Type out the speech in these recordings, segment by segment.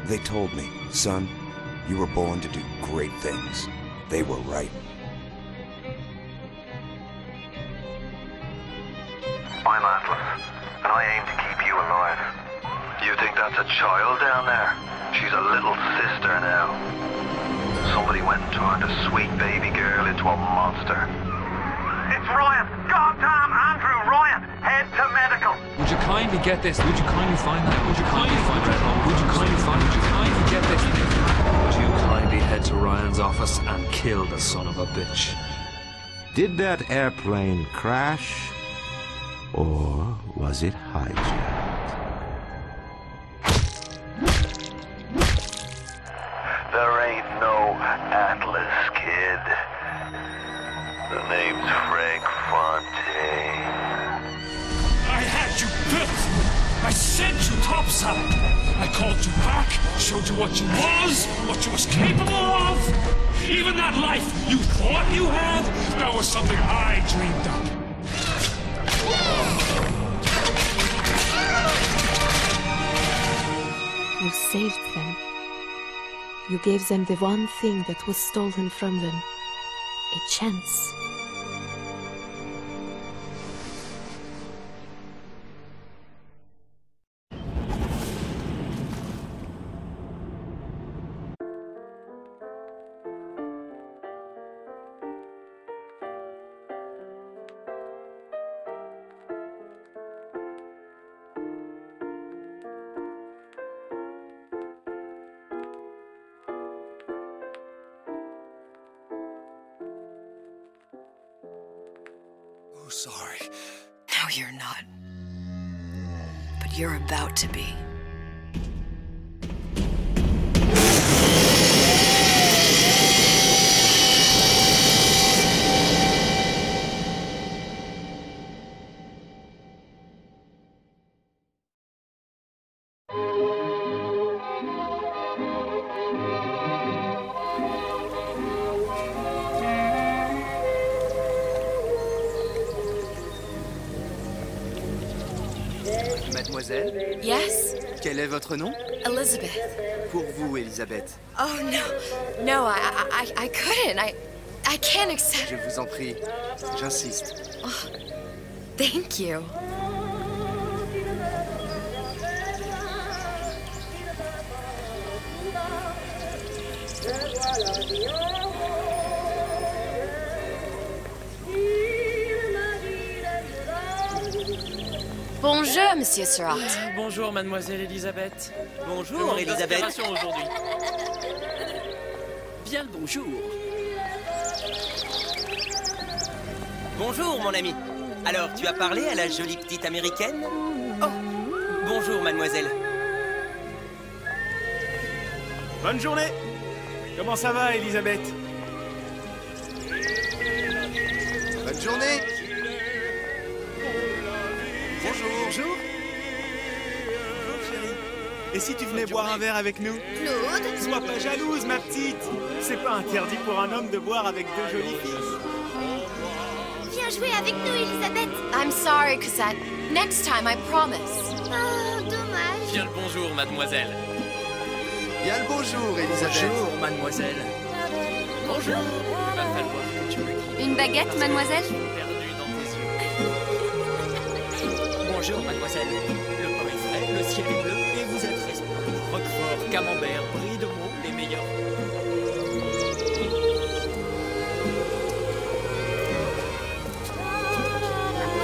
They told me, son, you were born to do great things. They were right. I'm Atlas, and I aim to keep you alive. You think that's a child down there? She's a little sister now. Somebody went and turned a sweet baby girl into a monster. It's Ryan! Goddamn Andrew Ryan! Head to medical! Would you kindly get this? Would you kindly find that? Would you kindly find that? Would you kindly find it? Would you kindly get this? Would you kindly head to Ryan's office and kill the son of a bitch? Did that airplane crash? Or was it hijacked? There ain't no Atlas, kid. The name's Frank Fontaine. I had you built! I sent you topside! I called you back, showed you what you was capable of! Even that life you thought you had, that was something I dreamed up. You saved them. You gave them the one thing that was stolen from them. A chance. Oh, sorry. No, you're not. But you're about to be. Mademoiselle? Yes? Quel est votre nom? Elizabeth. Pour vous, Elisabeth. Oh, no. No, I couldn't. I can't accept... Je vous en prie. J'insiste. Oh, thank you. Bonjour, Monsieur Surratt. Bonjour, Mademoiselle Elisabeth. Bonjour, Elisabeth. Aujourd'hui. Bien le bonjour. Bonjour, mon ami. Alors, tu as parlé à la jolie petite américaine? Oh, bonjour, mademoiselle. Bonne journée. Comment ça va, Elisabeth? Bonne journée. Bonjour. Bonjour. Bonjour, chérie. Et si tu venais boire un verre avec nous? Claude? Sois pas jalouse, ma petite. C'est pas interdit pour un homme de boire avec deux jolies filles. Viens jouer avec nous, Elisabeth. I'm sorry, Cosette. Next time, I promise. Oh, dommage. Bien le bonjour, mademoiselle. Bien le bonjour, Elisabeth. Bonjour, mademoiselle. Bonjour. Il va falloir que tu me guides. Une baguette, mademoiselle? Perdu dans tes yeux. Bonjour, mademoiselle. Le pain est frais, le ciel est bleu et vous êtes resplendissant. Roquefort, camembert, brie de mots, les meilleurs.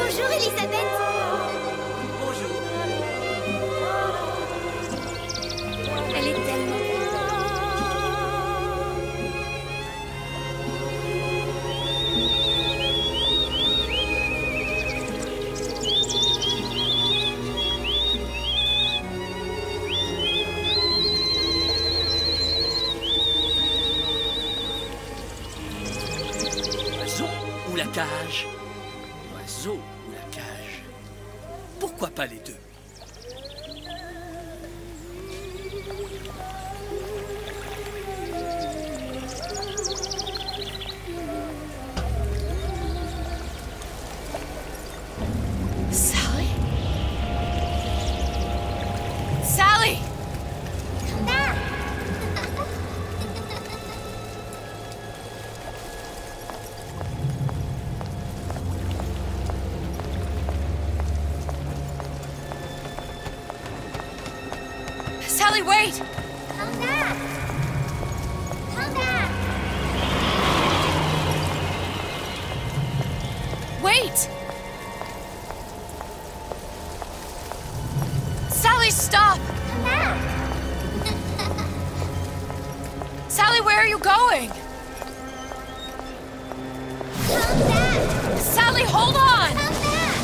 Bonjour, Elisabeth. Bonjour. Elle est tellement... Oiseau ou la cage? Oiseau ou la cage? Pourquoi pas les deux? Sally! Sally! Wait! Come back! Come back! Wait! Sally, stop! Come back! Sally, where are you going? Come back! Sally, hold on! Come back!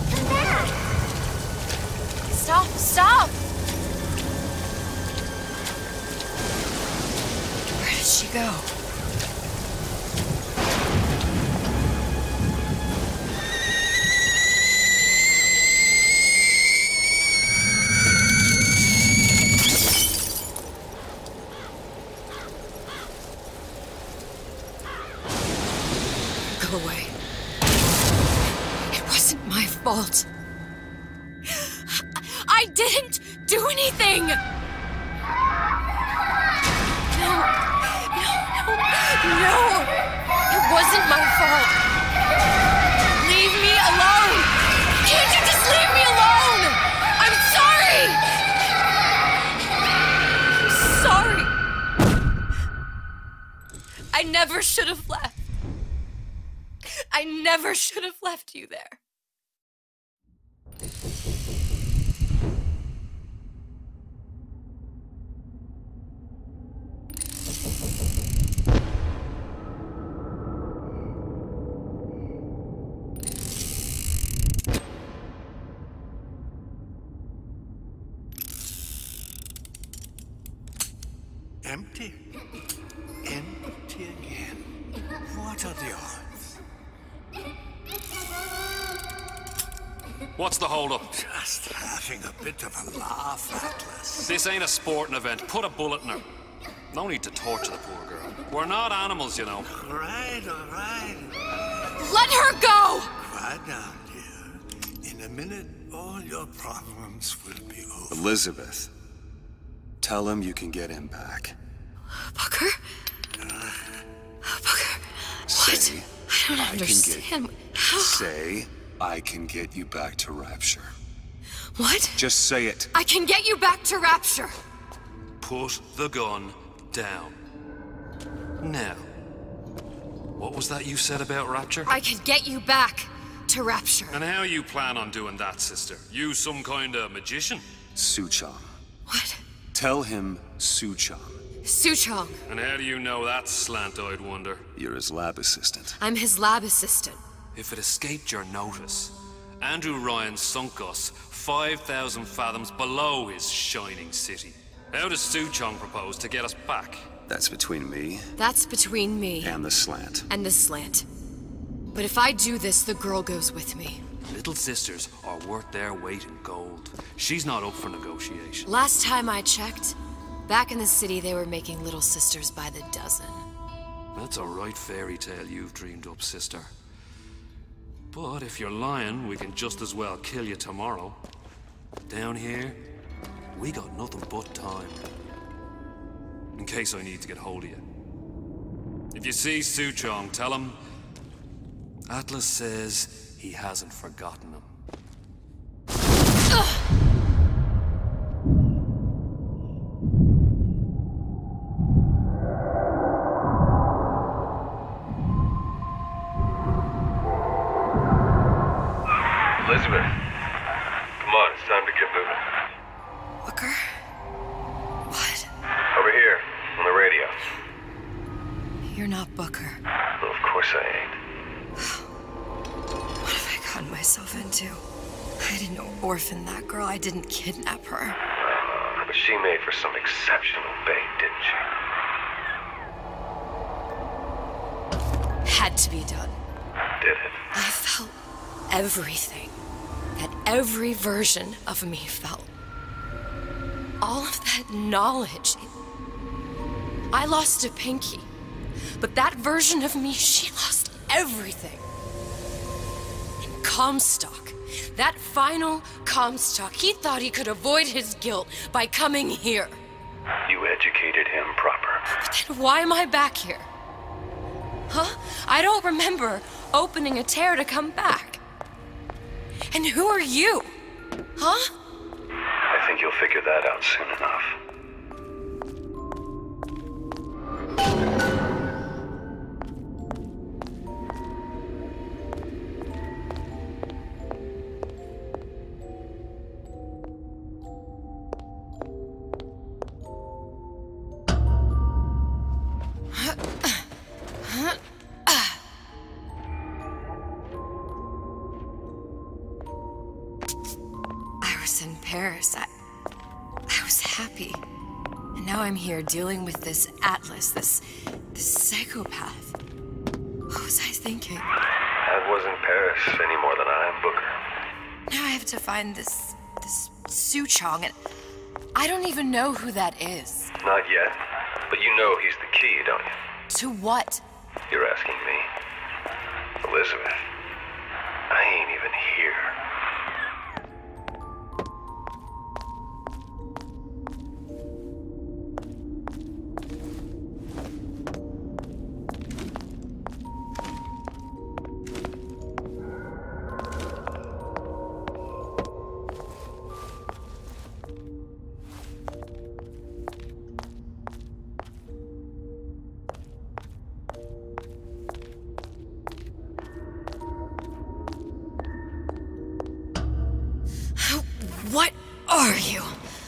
Come back! Stop, stop! Where did she go? Go away. It wasn't my fault. I didn't do anything! No. It wasn't my fault. Leave me alone! Can't you just leave me alone? I'm sorry! I'm sorry. I never should have left. I never should have left you there. Empty? Empty again. What are the odds? What's the hold-up? Just having a bit of a laugh, Atlas. This ain't a sporting event. Put a bullet in her. No need to torture the poor girl. We're not animals, you know. All right. Let her go! Quiet down, dear. In a minute, all your problems will be over. Elizabeth, tell him you can get him back. Booker? Booker? What? I don't understand. How? Say, I can get you back to Rapture. What? Just say it. I can get you back to Rapture. Put the gun down. Now, what was that you said about Rapture? I can get you back to Rapture. And how you plan on doing that, sister? You some kind of magician? Suchong. What? Tell him Suchong. Suchong. And how do you know that, slant-eyed wonder? You're his lab assistant. I'm his lab assistant. If it escaped your notice, Andrew Ryan sunk us 5,000 fathoms below his shining city. How does Suchong propose to get us back? That's between me. That's between me. And the slant. And the slant. But if I do this, the girl goes with me. Little sisters are worth their weight in gold. She's not up for negotiation. Last time I checked, back in the city they were making little sisters by the dozen. That's a right fairy tale you've dreamed up, sister. But if you're lying, we can just as well kill you tomorrow. Down here, we got nothing but time. In case I need to get hold of you. If you see Suchong, tell him Atlas says he hasn't forgotten him. Elizabeth, come on, it's time to get moving. Booker? What? Over here, on the radio. You're not Booker. Well, of course I ain't. What have I gotten myself into? I didn't orphan that girl. I didn't kidnap her. But she made for some exceptional bait, didn't she? Had to be done. Did it? I felt everything that every version of me felt. All of that knowledge. I lost a pinky, but that version of me, she lost everything. And Comstock, that final Comstock, he thought he could avoid his guilt by coming here. You educated him proper. But then why am I back here? Huh? I don't remember opening a tear to come back. And who are you? Huh? I think you'll figure that out soon enough. I was in Paris. I was happy. And now I'm here dealing with this Atlas, this psychopath. What was I thinking? That wasn't Paris any more than I am Booker. Now I have to find this Suchong, and I don't even know who that is. Not yet, but you know he's the key, don't you? To what? You're asking me. Elizabeth, I ain't even here. What are you?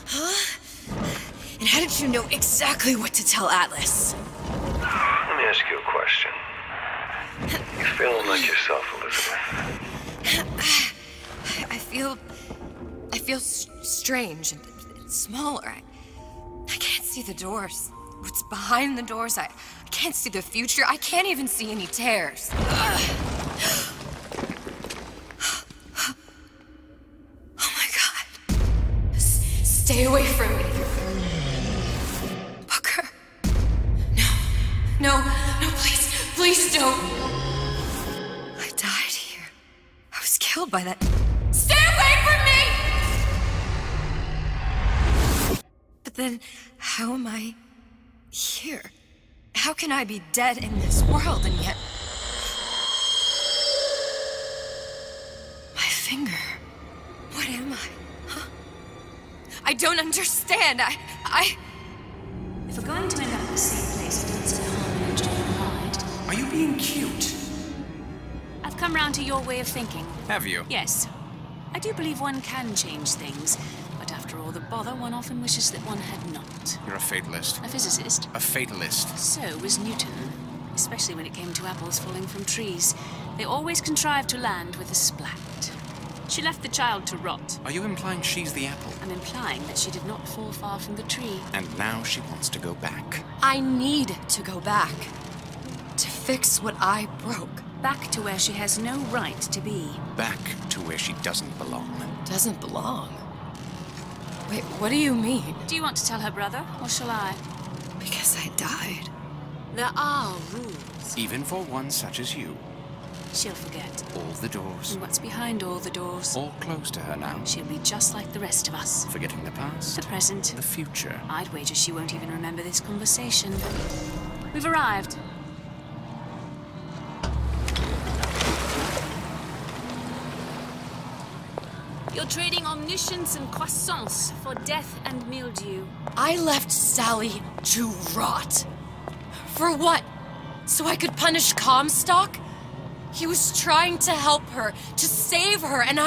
Huh? And how did you know exactly what to tell Atlas? Let me ask you a question. You feeling like yourself, Elizabeth? I feel strange and smaller. I can't see the doors. What's behind the doors? I can't see the future. I can't even see any tears. Stay away from me. Booker. No, please don't. I died here. I was killed by that. Stay away from me! But then, how am I here? How can I be dead in this world and yet... My finger. What am I? I don't understand. If we're going to end up in the same place, it needs to harm and enjoy the ride. Are you being cute? I've come round to your way of thinking. Have you? Yes. I do believe one can change things, but after all the bother, one often wishes that one had not. You're a fatalist. A physicist. A fatalist. So was Newton, especially when it came to apples falling from trees. They always contrived to land with a splat. She left the child to rot. Are you implying she's the apple? I'm implying that she did not fall far from the tree. And now she wants to go back. I need to go back. To fix what I broke. Back to where she has no right to be. Back to where she doesn't belong. Doesn't belong? Wait, what do you mean? Do you want to tell her brother, or shall I? Because I died. There are rules. Even for one such as you. She'll forget. All the doors. And what's behind all the doors? All closed to her now. She'll be just like the rest of us. Forgetting the past. The present. The future. I'd wager she won't even remember this conversation. We've arrived. You're trading omniscience and croissance for death and mildew. I left Sally to rot. For what? So I could punish Comstock? He was trying to help her, to save her, and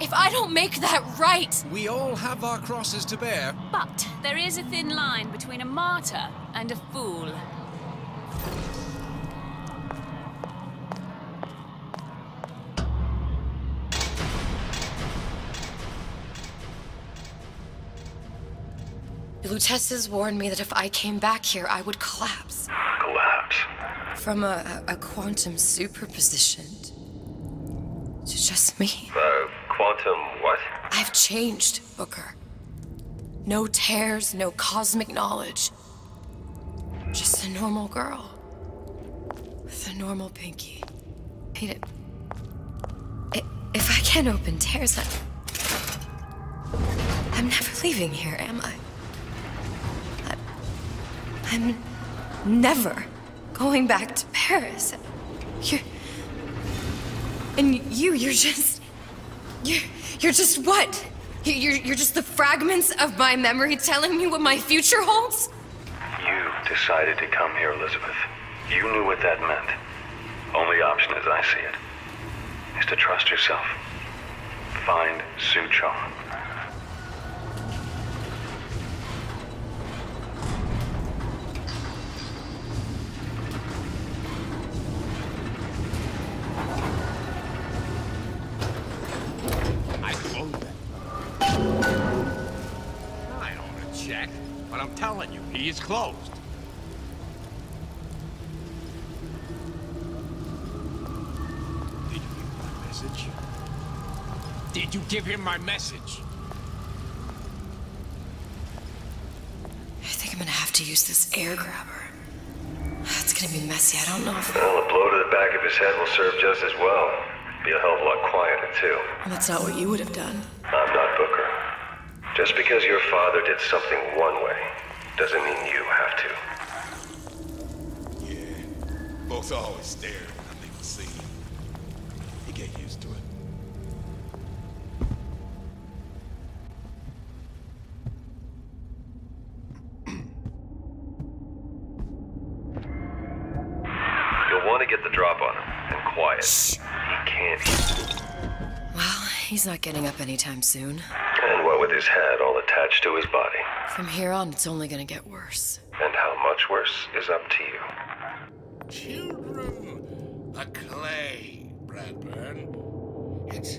if I don't make that right... We all have our crosses to bear. But there is a thin line between a martyr and a fool. The Lutesses warned me that if I came back here, I would collapse. Collapse? From a quantum superposition to just me. Quantum what? I've changed, Booker. No tears, no cosmic knowledge. Just a normal girl. With a normal pinky. If I can't open tears, I'm never leaving here, am I? I'm never going back to Paris. You're just what? You're just the fragments of my memory telling me what my future holds? You decided to come here, Elizabeth. You knew what that meant. Only option, as I see it, is to trust yourself. Find Suchong. I closed that. I don't want to check, but I'm telling you, he is closed. Did you give him my message? I think I'm gonna have to use this air grabber. It's gonna be messy. I don't know if... Well, a blow to the back of his head will serve just as well. Be a hell of a lot quieter, too. Well, that's not what you would have done. I'm not Booker. Just because your father did something one way, doesn't mean you have to. Yeah. Folks always stare when I leave the scene. You get used to it. You'll want to get the drop on him, and quiet. He can't eat. Well, he's not getting up anytime soon. And what with his head all attached to his body. From here on, it's only gonna get worse. And how much worse is up to you. Children, a clay, Bradburn. It's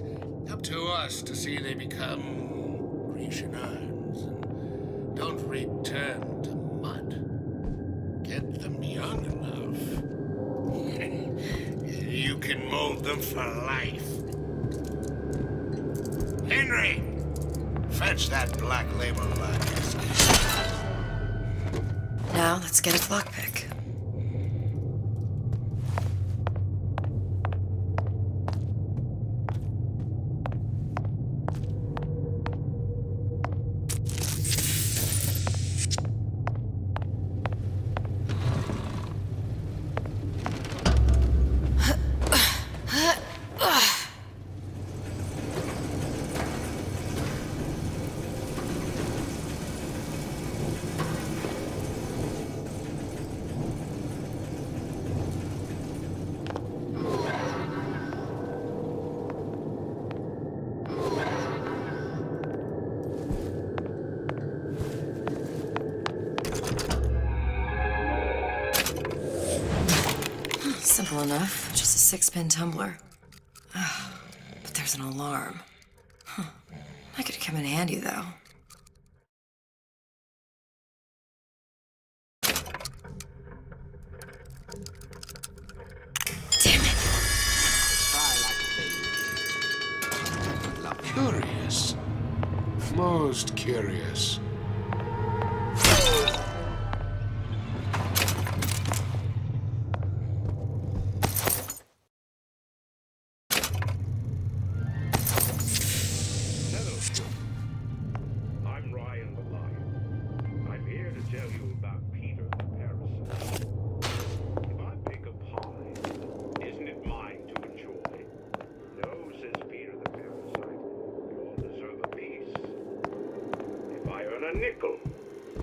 up to us to see they become Grecian urns and don't return to mud. Get them young enough. You can mold them for life. Henry, fetch that black label luggage. Now, let's get his lockpick. Simple enough. Just a 6-pin tumbler. But there's an alarm. That could come in handy, though. Damn it! Curious. Most curious.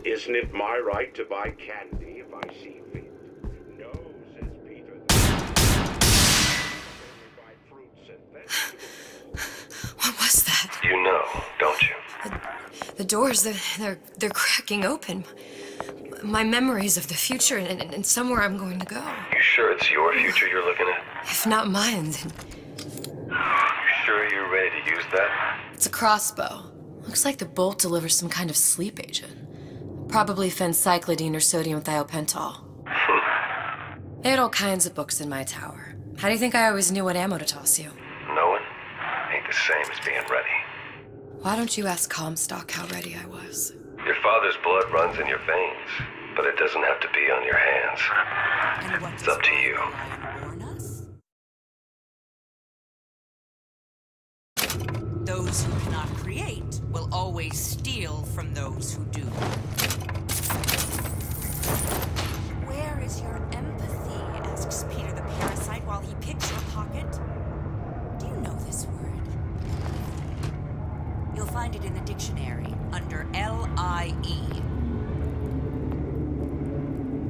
Isn't it my right to buy candy if I see fit? No, says Peter. Buy fruits and vegetables. What was that? You know, don't you? The doors, they're cracking open. My memories of the future and somewhere I'm going to go. You sure it's your future you're looking at? If not mine, then... You sure you're ready to use that? It's a crossbow. Looks like the bolt delivers some kind of sleep agent. Probably phencyclidine or sodium thiopental. They had all kinds of books in my tower. How do you think I always knew what ammo to toss you? Knowing ain't the same as being ready. Why don't you ask Comstock how ready I was? Your father's blood runs in your veins, but it doesn't have to be on your hands. It's up to you. Those who cannot create will always steal from those who do. Where is your empathy? Asks Peter. it in the dictionary under L-I-E.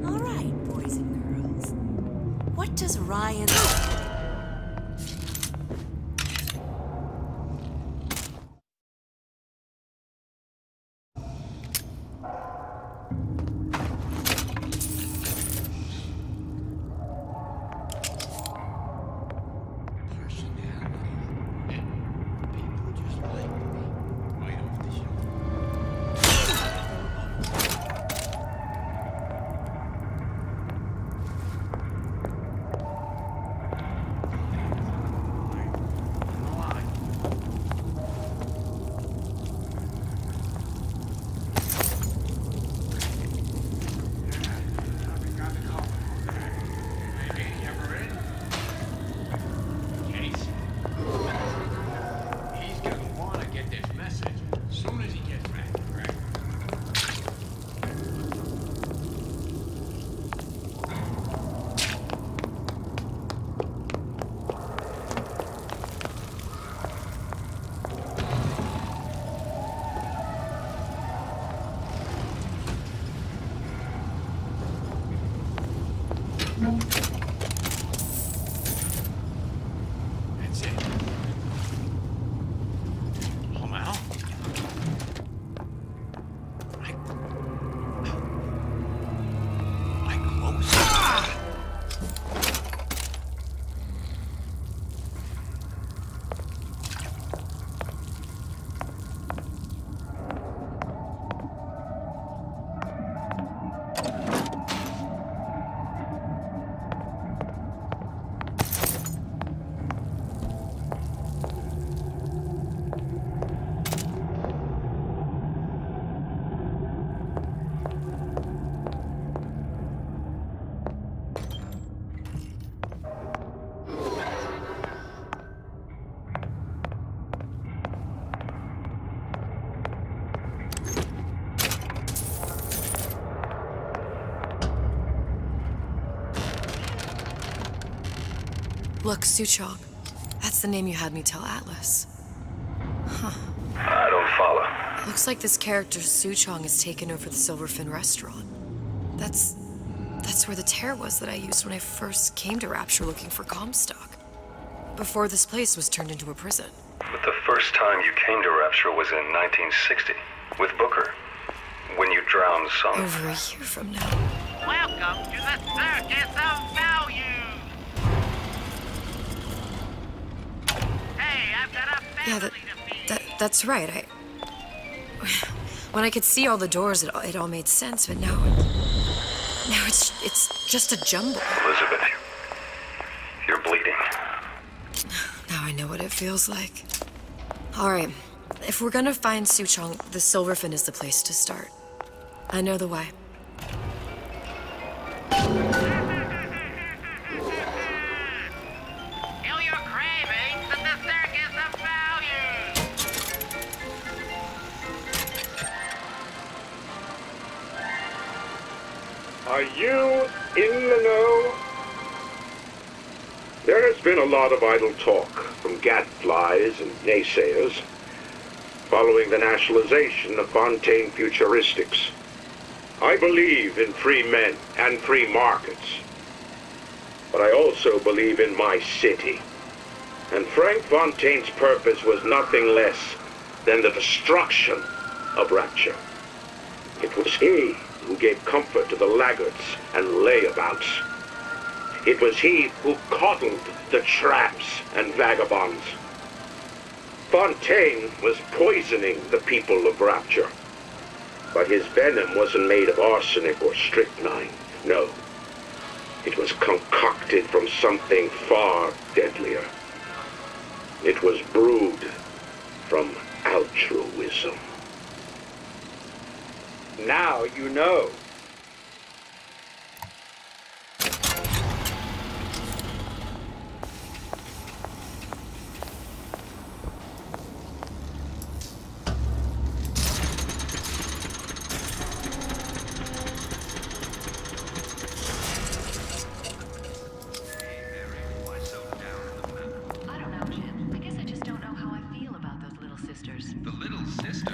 All right, boys and girls. What does Ryan... That's it. Hold on. I close. Look, Suchong. That's the name you had me tell Atlas. Huh. I don't follow. Looks like this character, Suchong, has taken over the Silverfin restaurant. That's where the tear was that I used when I first came to Rapture looking for Comstock. Before this place was turned into a prison. But the first time you came to Rapture was in 1960, with Booker. When you drowned some... Over a year from now. Welcome to the Circus of Value! Hey, I've got a family Yeah, that's right. When I could see all the doors, it all made sense, but now it's just a jumble. Elizabeth, you're bleeding. Now I know what it feels like. All right, if we're gonna find Suchong, the Silverfin is the place to start. I know the way. Kill your cravings at the Circus of Value! Are you in the know? There has been a lot of idle talk from gadflies and naysayers following the nationalization of Fontaine Futuristics. I believe in free men and free markets, but I also believe in my city. And Frank Fontaine's purpose was nothing less than the destruction of Rapture. It was he who gave comfort to the laggards and layabouts. It was he who coddled the tramps and vagabonds. Fontaine was poisoning the people of Rapture. But his venom wasn't made of arsenic or strychnine. No. It was concocted from something far deadlier. It was brewed from altruism. Now you know. I don't know, Jim. I guess I just don't know how I feel about those little sisters. The Little Sisters?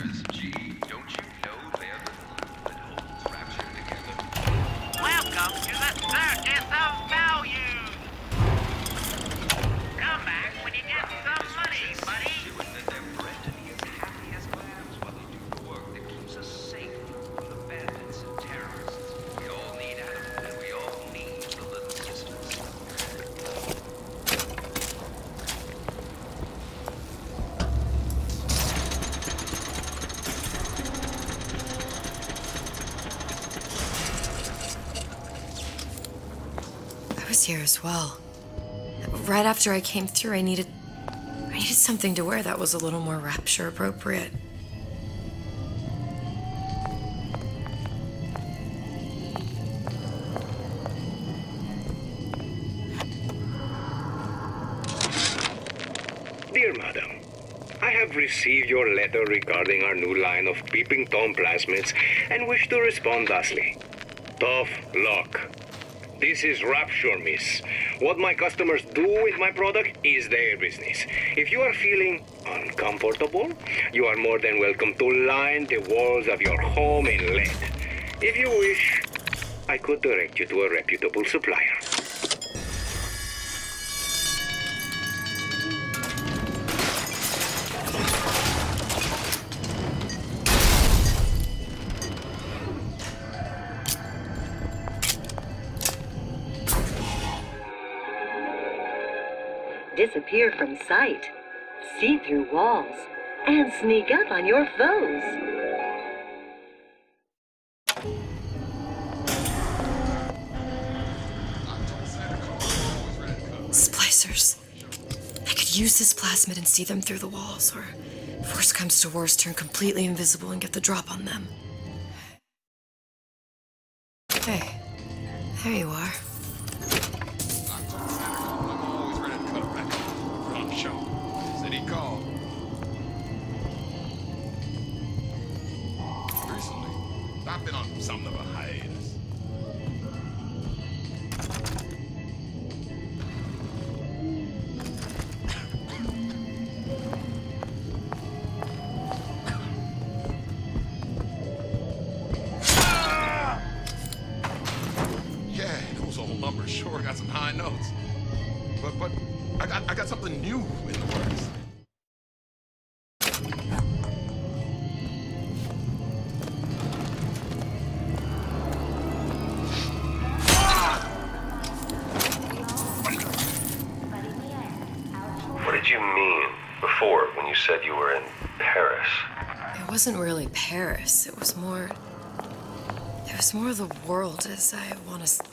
was here as well. Right after I came through, I needed something to wear that was a little more rapture appropriate. Dear Madam, I have received your letter regarding our new line of peeping Tom plasmids and wish to respond thusly. Tough luck. This is Rapture, miss. What my customers do with my product is their business. If you are feeling uncomfortable, you are more than welcome to line the walls of your home in lead. If you wish, I could direct you to a reputable supplier. Disappear from sight, see through walls, and sneak up on your foes. Splicers. I could use this plasmid and see them through the walls, or if worse comes to worse, turn completely invisible and get the drop on them. Hey, there you are. I've been on something of a hiatus. Yeah, those old numbers sure got some high notes. But I got something new in the works. When you said you were in Paris. It wasn't really Paris. It was more of the world as I want to...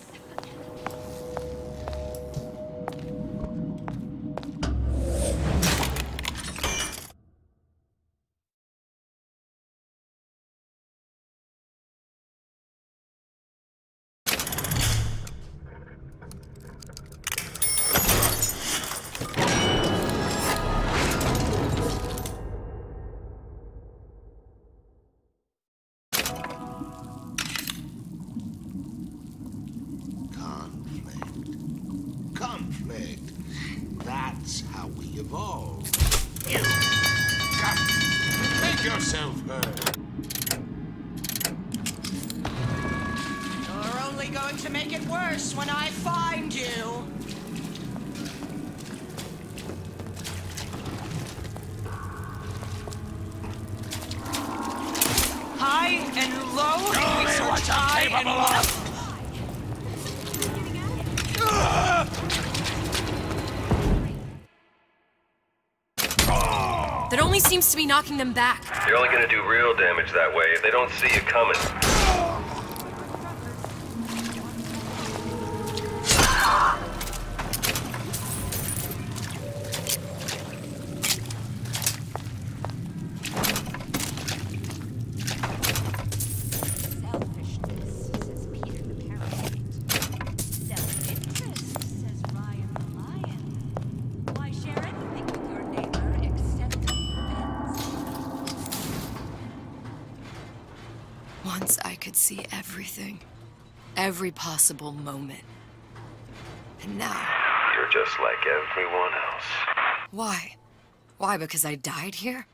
That's how we evolve. You make yourself heard. You're only going to make it worse when I find you. High and low. Only what you're capable of. That only seems to be knocking them back. You're only gonna do real damage that way if they don't see you coming. Once I could see everything. Every possible moment. And now... You're just like everyone else. Why? Why, because I died here?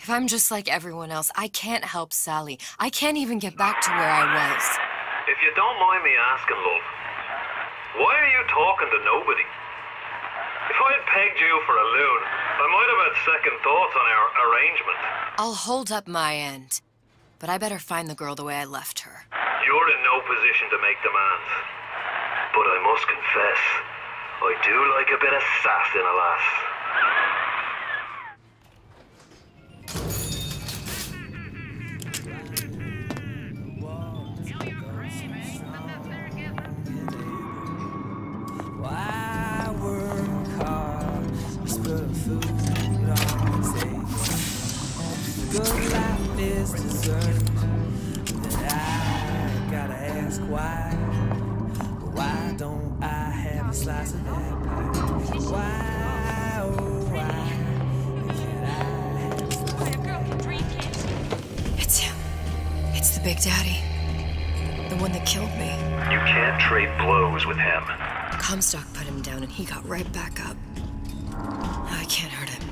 If I'm just like everyone else, I can't help Sally. I can't even get back to where I was. If you don't mind me asking, love, why are you talking to nobody? If I'd pegged you for a loon, I might have had second thoughts on our arrangement. I'll hold up my end. But I better find the girl the way I left her. You're in no position to make demands. But I must confess, I do like a bit of sass in a lass. is dessert. Then I gotta ask why. Why don't I have a slice of that pie? Why, oh why can't I have a slice of that pie? It's him. It's the Big Daddy. The one that killed me. You can't trade blows with him. Comstock put him down and he got right back up. I can't hurt him.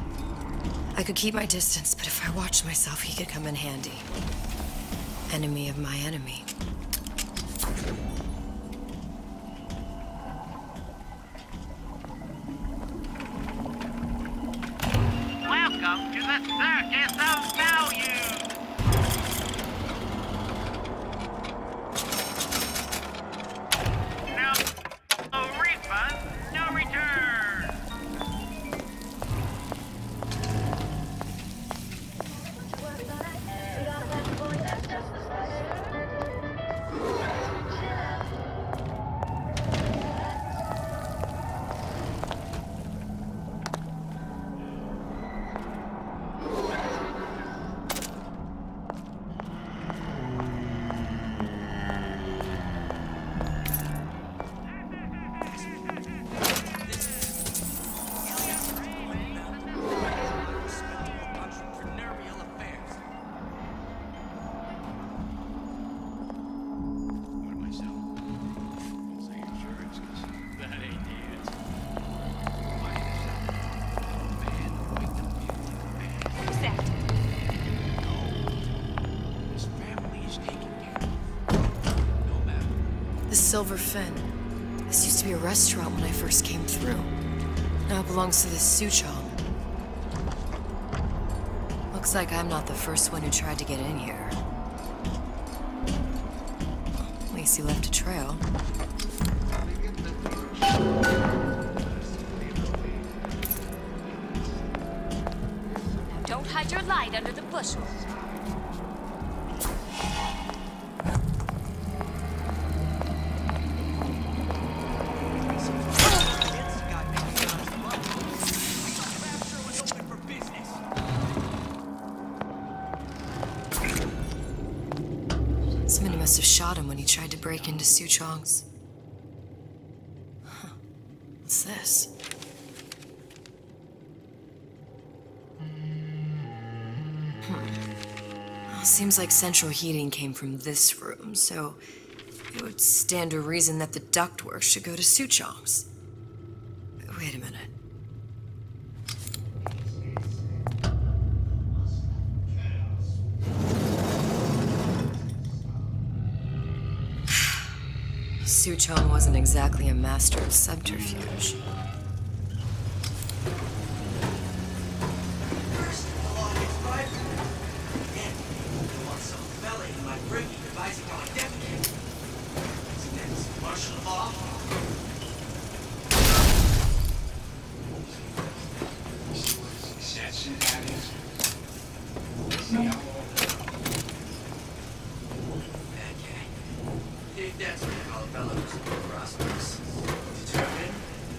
I could keep my distance, but if I watched myself, he could come in handy. Enemy of my enemy. Welcome to the Circus of Value! No refund, no return! The Silver Fin. This used to be a restaurant when I first came through. Now it belongs to the Suchong. Looks like I'm not the first one who tried to get in here. At least he left a trail. Now don't hide your light under the bushel. Somebody must have shot him when he tried to break into Suchong's. Huh. What's this? Well, seems like central heating came from this room, so it would stand to reason that the ductwork should go to Suchong's. Wait a minute. Suchong wasn't exactly a master of subterfuge.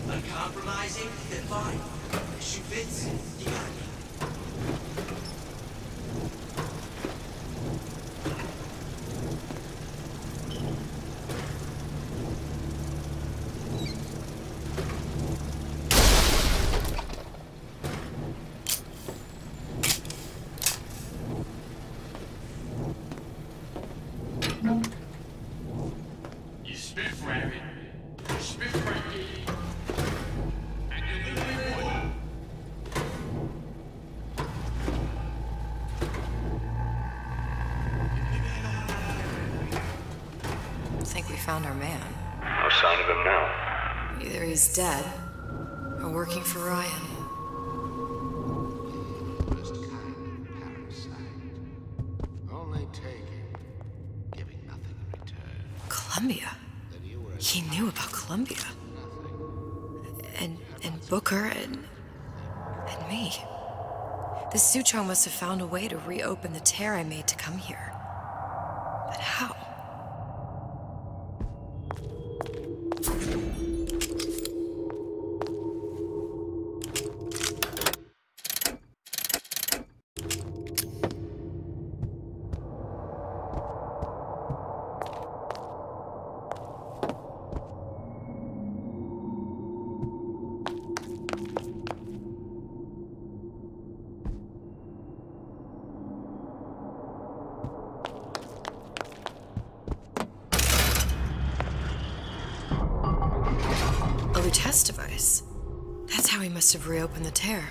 Uncompromising, then fine. Issue fits, you got me. You spit rabbit. You spit rabbit. Think we found our man. No sign of him now. Either he's dead, or working for Ryan. Only taking, giving nothing in return. Columbia? He knew about Columbia. And Booker and me. The Suchong must have found a way to reopen the tear I made to come here. But how? Lutece device. That's how he must have reopened the tear.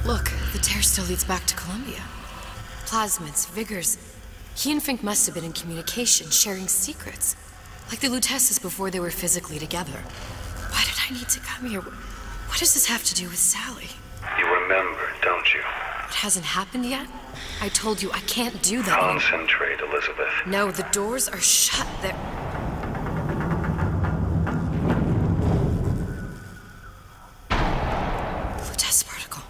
Look, the tear still leads back to Columbia. Plasmids, Vigors. He and Fink must have been in communication, sharing secrets. Like the Luteces before they were physically together. Why did I need to come here? What does this have to do with Sally? You remember, don't you? It hasn't happened yet? I told you I can't do that anymore. Concentrate, Elizabeth. No, the doors are shut. They're... Lutece particle.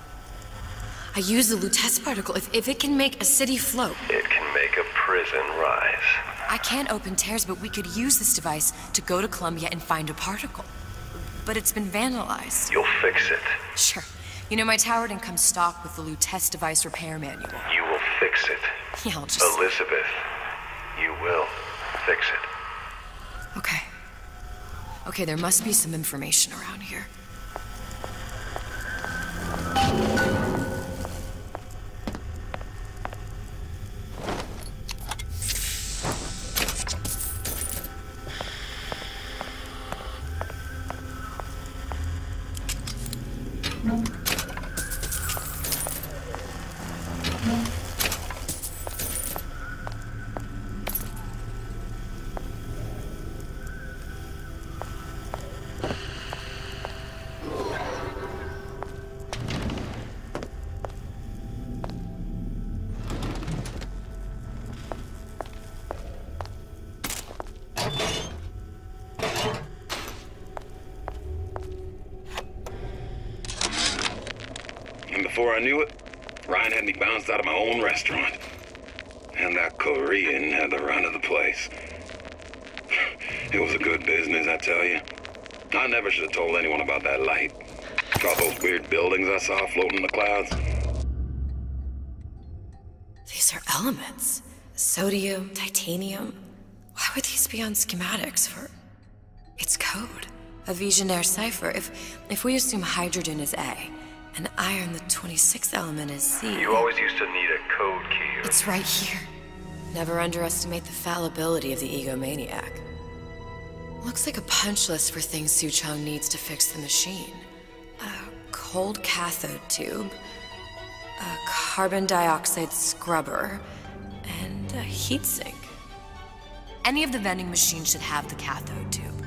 I use the Lutece particle. If it can make a city float... It can make a prison rise. I can't open tears, but we could use this device to go to Columbia and find a particle. But it's been vandalized. You'll fix it. Sure. You know, my tower didn't come stocked with the Lutece device repair manual. You will fix it. Yeah, I'll just... Elizabeth, you will fix it. Okay. Okay, there must be some information around here. And before I knew it, Ryan had me bounced out of my own restaurant. And that Korean had the run of the place. It was a good business, I tell you. I never should have told anyone about that light. All those weird buildings I saw floating in the clouds. These are elements. Sodium, titanium. Why would these be on schematics for... It's code. A Visionaire cipher. If we assume hydrogen is A, and iron, the 26th element, is C... You always used to need a code key. It's right here. Never underestimate the fallibility of the egomaniac. Looks like a punch list for things Suchong needs to fix the machine. A cold cathode tube, a carbon dioxide scrubber, and a heatsink. Any of the vending machines should have the cathode tube.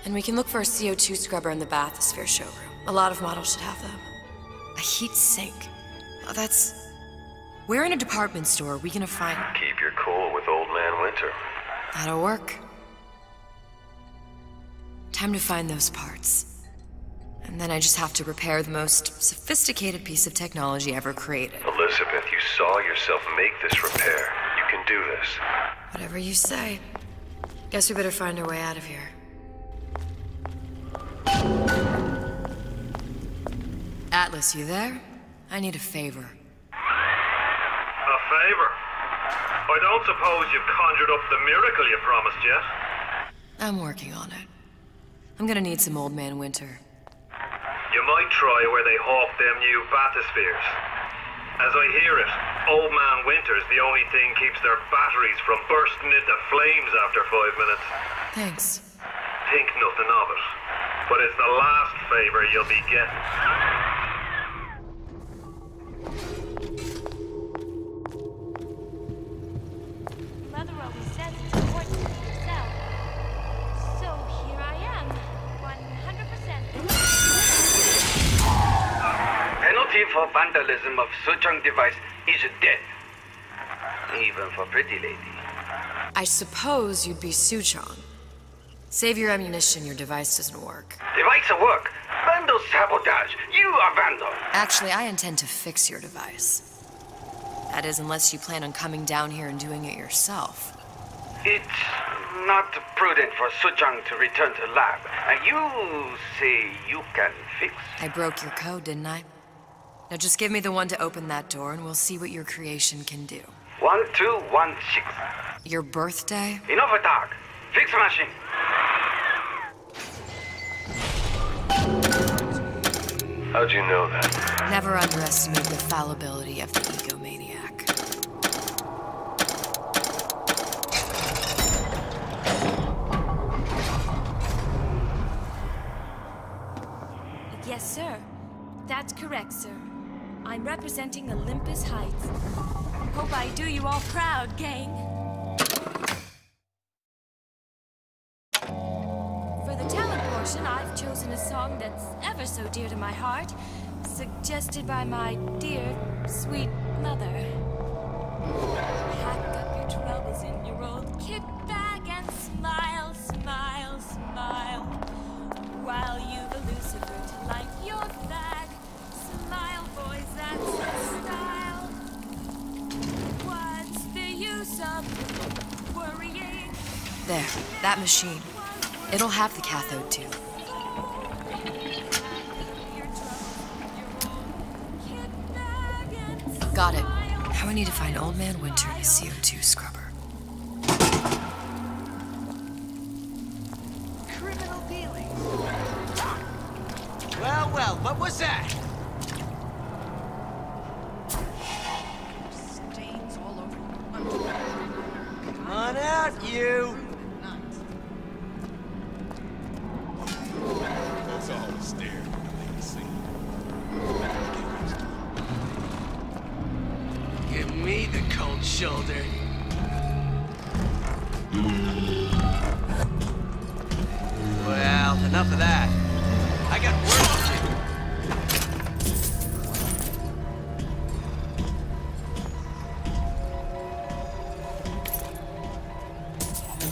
And we can look for a CO2 scrubber in the bathysphere showroom. A lot of models should have them. A heat sink. Oh, that's... Where in a department store are we gonna find... Keep your cool with Old Man Winter. That'll work. Time to find those parts. And then I just have to repair the most sophisticated piece of technology ever created. Elizabeth, you saw yourself make this repair. You can do this. Whatever you say. Guess we better find our way out of here. Atlas, you there? I need a favor. A favor? I don't suppose you've conjured up the miracle you promised yet? I'm working on it. I'm gonna need some Old Man Winter. You might try where they hawk them new bathyspheres. As I hear it, Old Man Winter's the only thing keeps their batteries from bursting into flames after 5 minutes. Thanks. Think nothing of it. But it's the last favor you'll be getting. Mother always says it's important to yourself. So here I am, 100%. Penalty for vandalism of Suchong device is death. Even for pretty lady. I suppose you'd be Suchong. Save your ammunition, your device doesn't work. Device will work. Vandal sabotage. You are vandal. Actually, I intend to fix your device. That is, unless you plan on coming down here and doing it yourself. It's not prudent for Suchong to return to lab. You say you can fix? I broke your code, didn't I? Now just give me the one to open that door and we'll see what your creation can do. 1216. Your birthday? Enough attack. Fix the machine. How'd you know that? Never underestimate the fallibility of the egomaniac. Yes, sir. That's correct, sir. I'm representing Olympus Heights. Hope I do you all proud, gang. For the talent portion, I've chosen a song that's ever so dear to my heart, suggested by my dear, sweet mother. Pack up your troubles in your old kit bag and smile, smile, smile, while you've a Lucifer to light your flag. Smile, boys, that's the style. What's the use of worrying? There, that machine. It'll have the cathode too. Got it. Now I need to find Old Man Winter and a CO2 scrubber. Criminal dealings. Well, well, what was that? Stains all over. Come on out, you. That's all the stare. Give me the cold shoulder. Well, enough of that. I got work to do.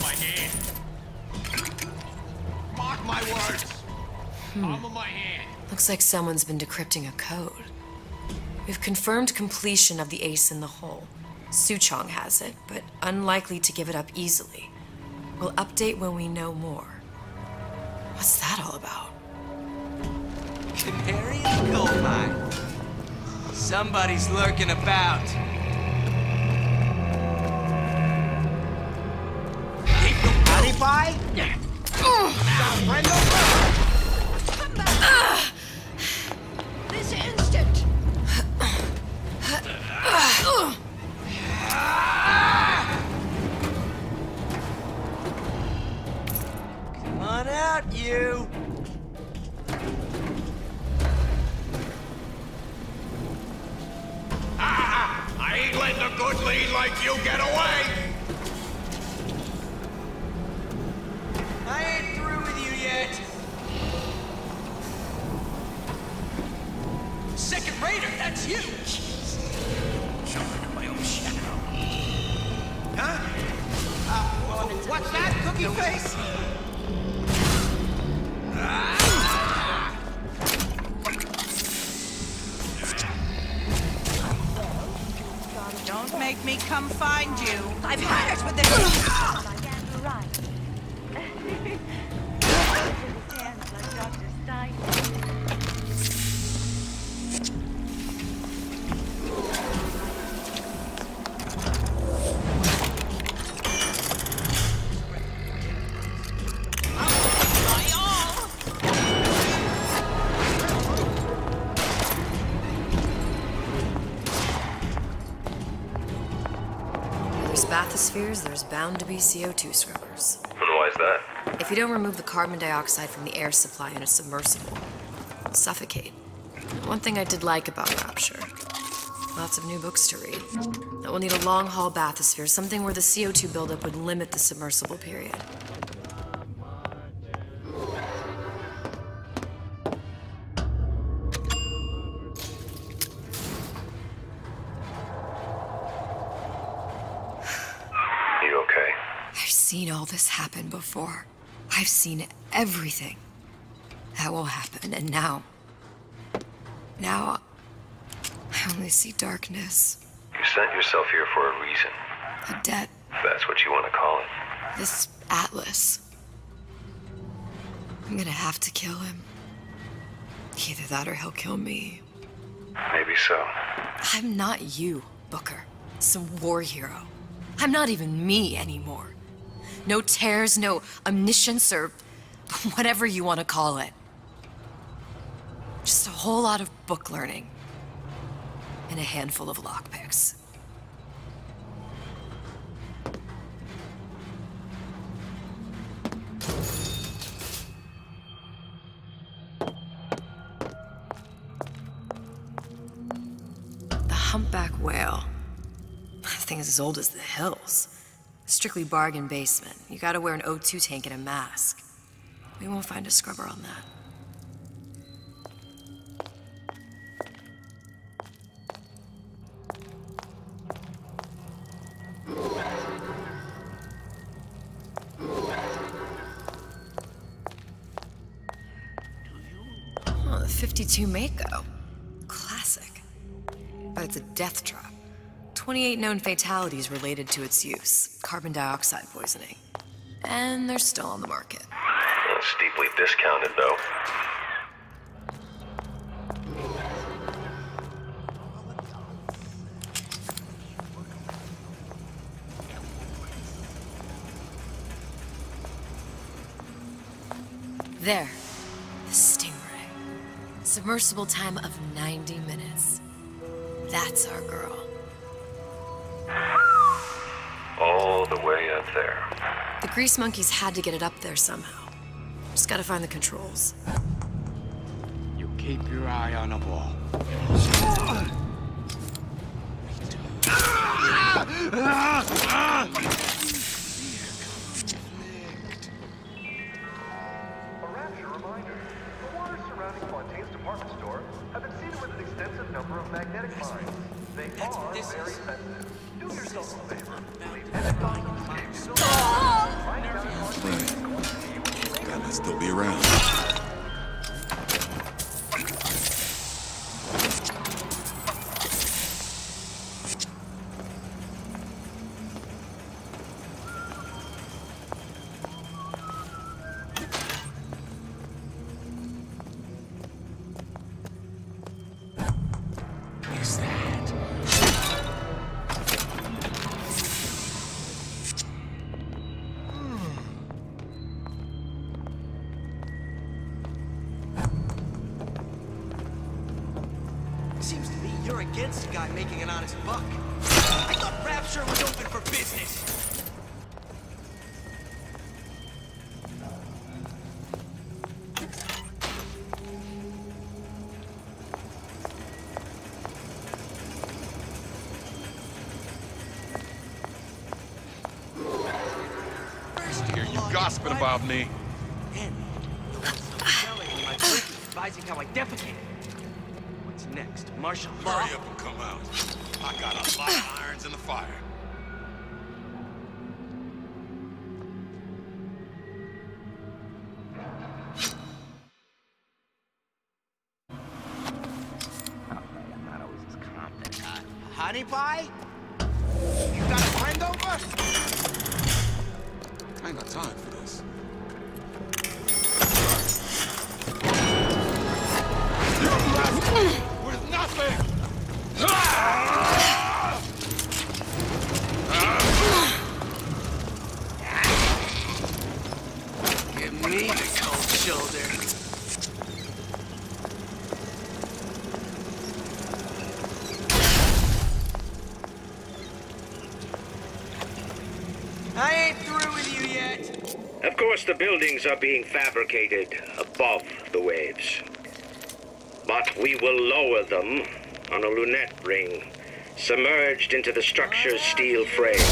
My hand. Mark my words. Palm of my hand. Looks like someone's been decrypting a code. We've confirmed completion of the ace in the hole. Suchong has it, but unlikely to give it up easily. We'll update when we know more. What's that all about? Canary in the coal mine. Somebody's lurking about. Keep your alibi? This instant. Come on out, you. I ain't letting a good lead like you get away. I ain't through with you yet. Second raider, that's you. Jumping in my own shadow. Huh? What's that, cookie face? Don't make me come find you. I've had it with this. Bathyspheres, there's bound to be CO2 scrubbers. And why is that? If you don't remove the carbon dioxide from the air supply in a submersible, it'll suffocate. One thing I did like about Rapture, lots of new books to read. That we'll need a long-haul bathysphere, something where the CO2 buildup would limit the submersible period. I've seen all this happen before. I've seen everything that will happen, and now I only see darkness. You sent yourself here for a reason. A debt. If that's what you want to call it. This Atlas. I'm gonna have to kill him. Either that or he'll kill me. Maybe so. I'm not you, Booker. Some war hero. I'm not even me anymore. No tears, no omniscience, or whatever you want to call it. Just a whole lot of book learning. And a handful of lockpicks. The humpback whale. That thing is as old as the hills. Strictly bargain basement. You gotta wear an O2 tank and a mask. We won't find a scrubber on that. Oh, the 52 Mako. Classic. But it's a death trap. 28 known fatalities related to its use. Carbon dioxide poisoning. And they're still on the market. Steeply discounted, though. There. The Stingray. Submersible time of 90 minutes. That's our girl. All the way up there. The Grease Monkeys had to get it up there somehow. Just gotta find the controls. You keep your eye on the ball. A rapture reminder. The waters surrounding Fontaine's department store have been seeded with an extensive number of magnetic mines. They are very sensitive. Do yourself a favor. Leave any thoughts of escape to the right down Fontaine's. Gotta still be around. Seems to me you're against a guy making an honest buck. I thought Rapture was open for business. Hear you gossiping about me. And the ones selling in my drinking, advising how I defecate. What's next? Martial law? Hurry up and come out. I got a lot of irons in the fire. Honey pie? You got a friend over? I ain't got time for this. With nothing! Give me the cold shoulder. I ain't through with you yet. Of course, the buildings are being fabricated above the waves. But we will lower them on a lunette ring, submerged into the structure's steel frame.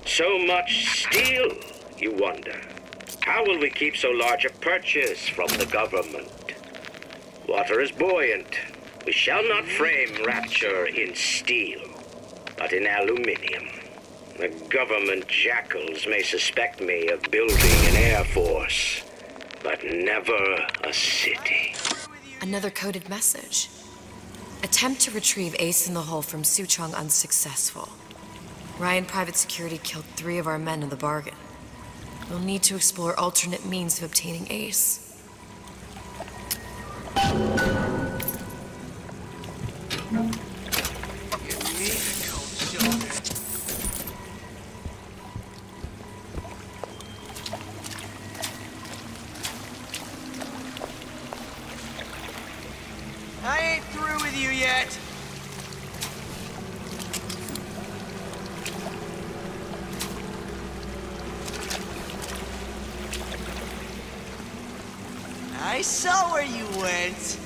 So much steel, you wonder. How will we keep so large a purchase from the government? Water is buoyant. We shall not frame Rapture in steel, but in aluminium. The government jackals may suspect me of building an air force, but never a city. Another coded message. Attempt to retrieve Ace in the Hole from Suchong unsuccessful. Ryan Private Security killed 3 of our men in the bargain. We'll need to explore alternate means of obtaining Ace. Give me the cold shoulder. I saw where you went.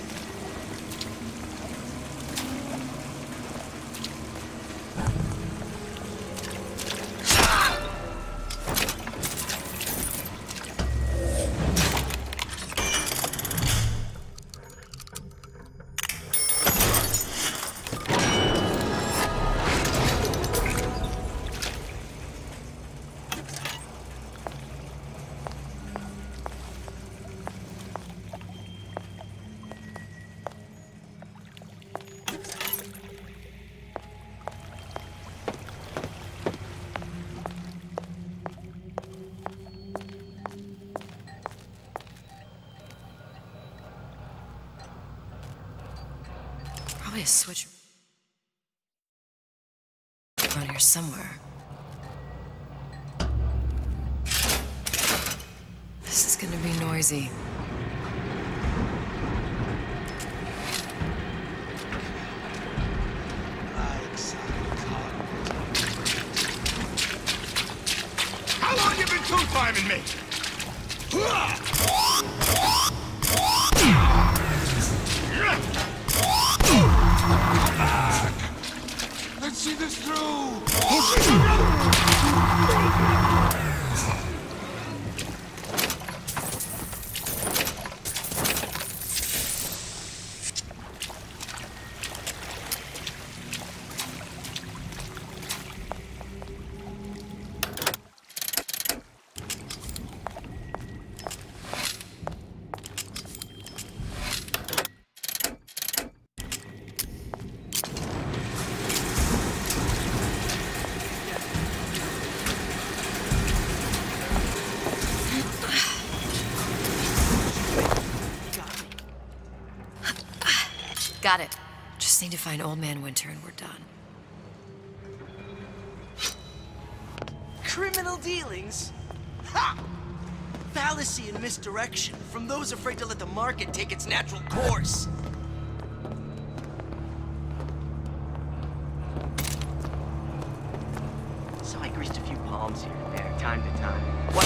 Probably a switch around here somewhere. This is gonna be noisy. How long you been tooth-climbing me? Let's see this through! Got it. Just need to find Old Man Winter and we're done. Criminal dealings? Ha! Fallacy and misdirection from those afraid to let the market take its natural course. So I greased a few palms here and there, time to time. What?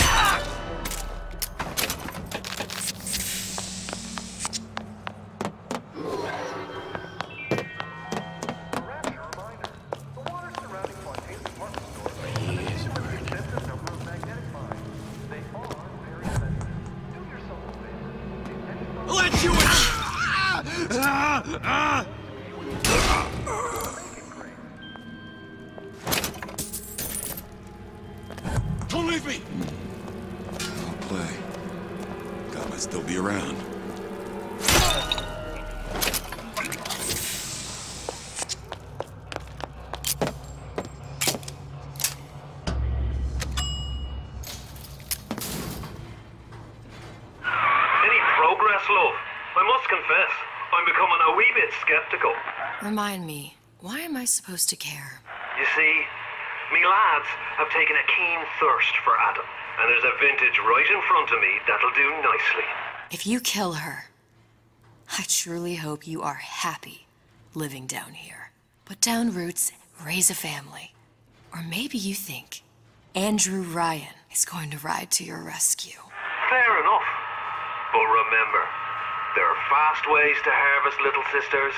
Ah! Don't leave me! I'll play. God might still be around. I must confess, I'm becoming a wee bit skeptical. Remind me, why am I supposed to care? You see, me lads have taken a keen thirst for Adam, and there's a vintage right in front of me that'll do nicely. If you kill her, I truly hope you are happy living down here. Put down roots, raise a family. Or maybe you think Andrew Ryan is going to ride to your rescue. Fair enough. But remember, there are fast ways to harvest little sisters,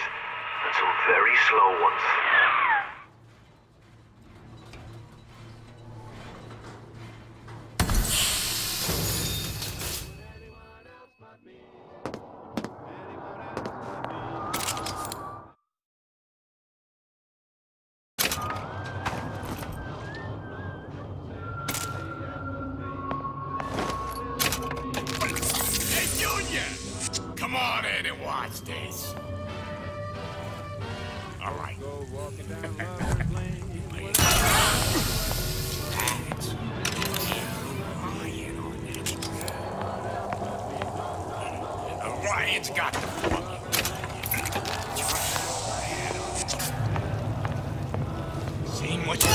and some very slow ones. Come on in and watch this. All right. Orion's got the seen what you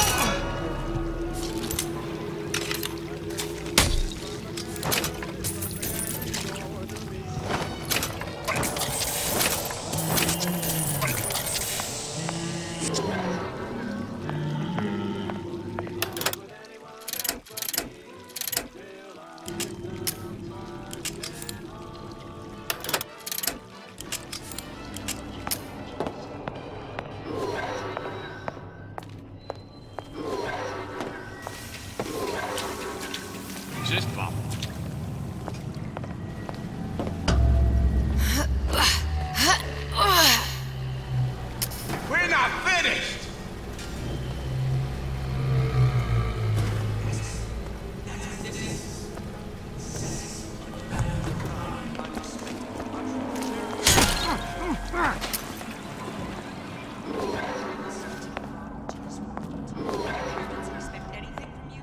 Expect anything from you?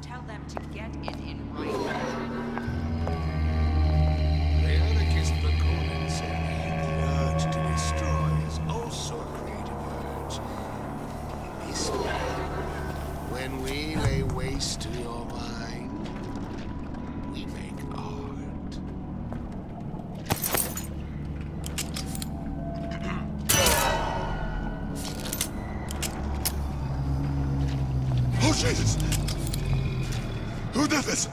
Tell them to get it in writing. The anarchist Bakunin said the urge to destroy is also a creative urge. This way, when we lay waste to your mind, we make art. Oh, Jesus! Who did this?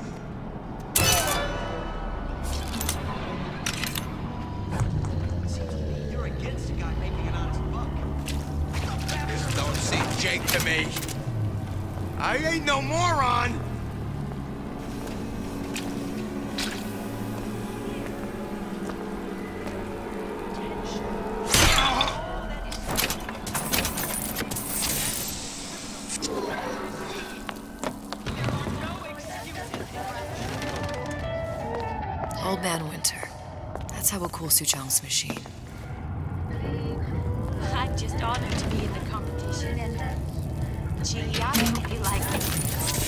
You're against a guy making an honest buck. This don't seem Jake to me. I ain't no moron. Old Man Winter. That's how we'll cool Suchong's machine. I'm just honored to be in the competition, and gee, I hope you like it.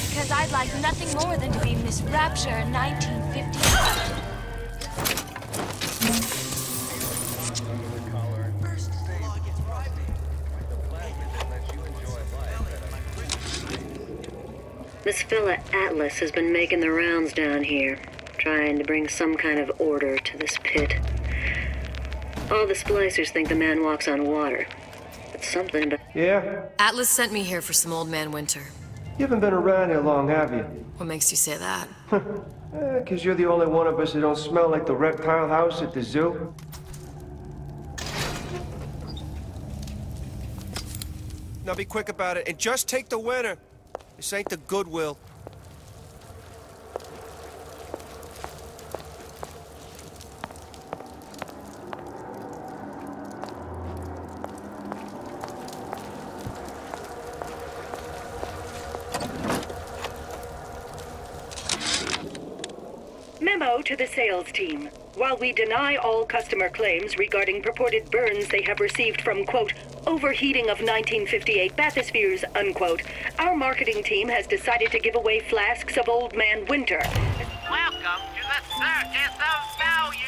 Because I'd like nothing more than to be Miss Rapture in 1950. This fella Atlas has been making the rounds down here, trying to bring some kind of order to this pit. All the splicers think the man walks on water. But something about... Yeah? Atlas sent me here for some Old Man Winter. You haven't been around here long, have you? What makes you say that? 'Cause you're the only one of us that don't smell like the reptile house at the zoo. Now be quick about it, and just take the winner. This ain't the Goodwill. Memo to the sales team. While we deny all customer claims regarding purported burns they have received from, quote, overheating of 1958 bathyspheres, unquote, our marketing team has decided to give away flasks of Old Man Winter. Welcome to the Circus of Values!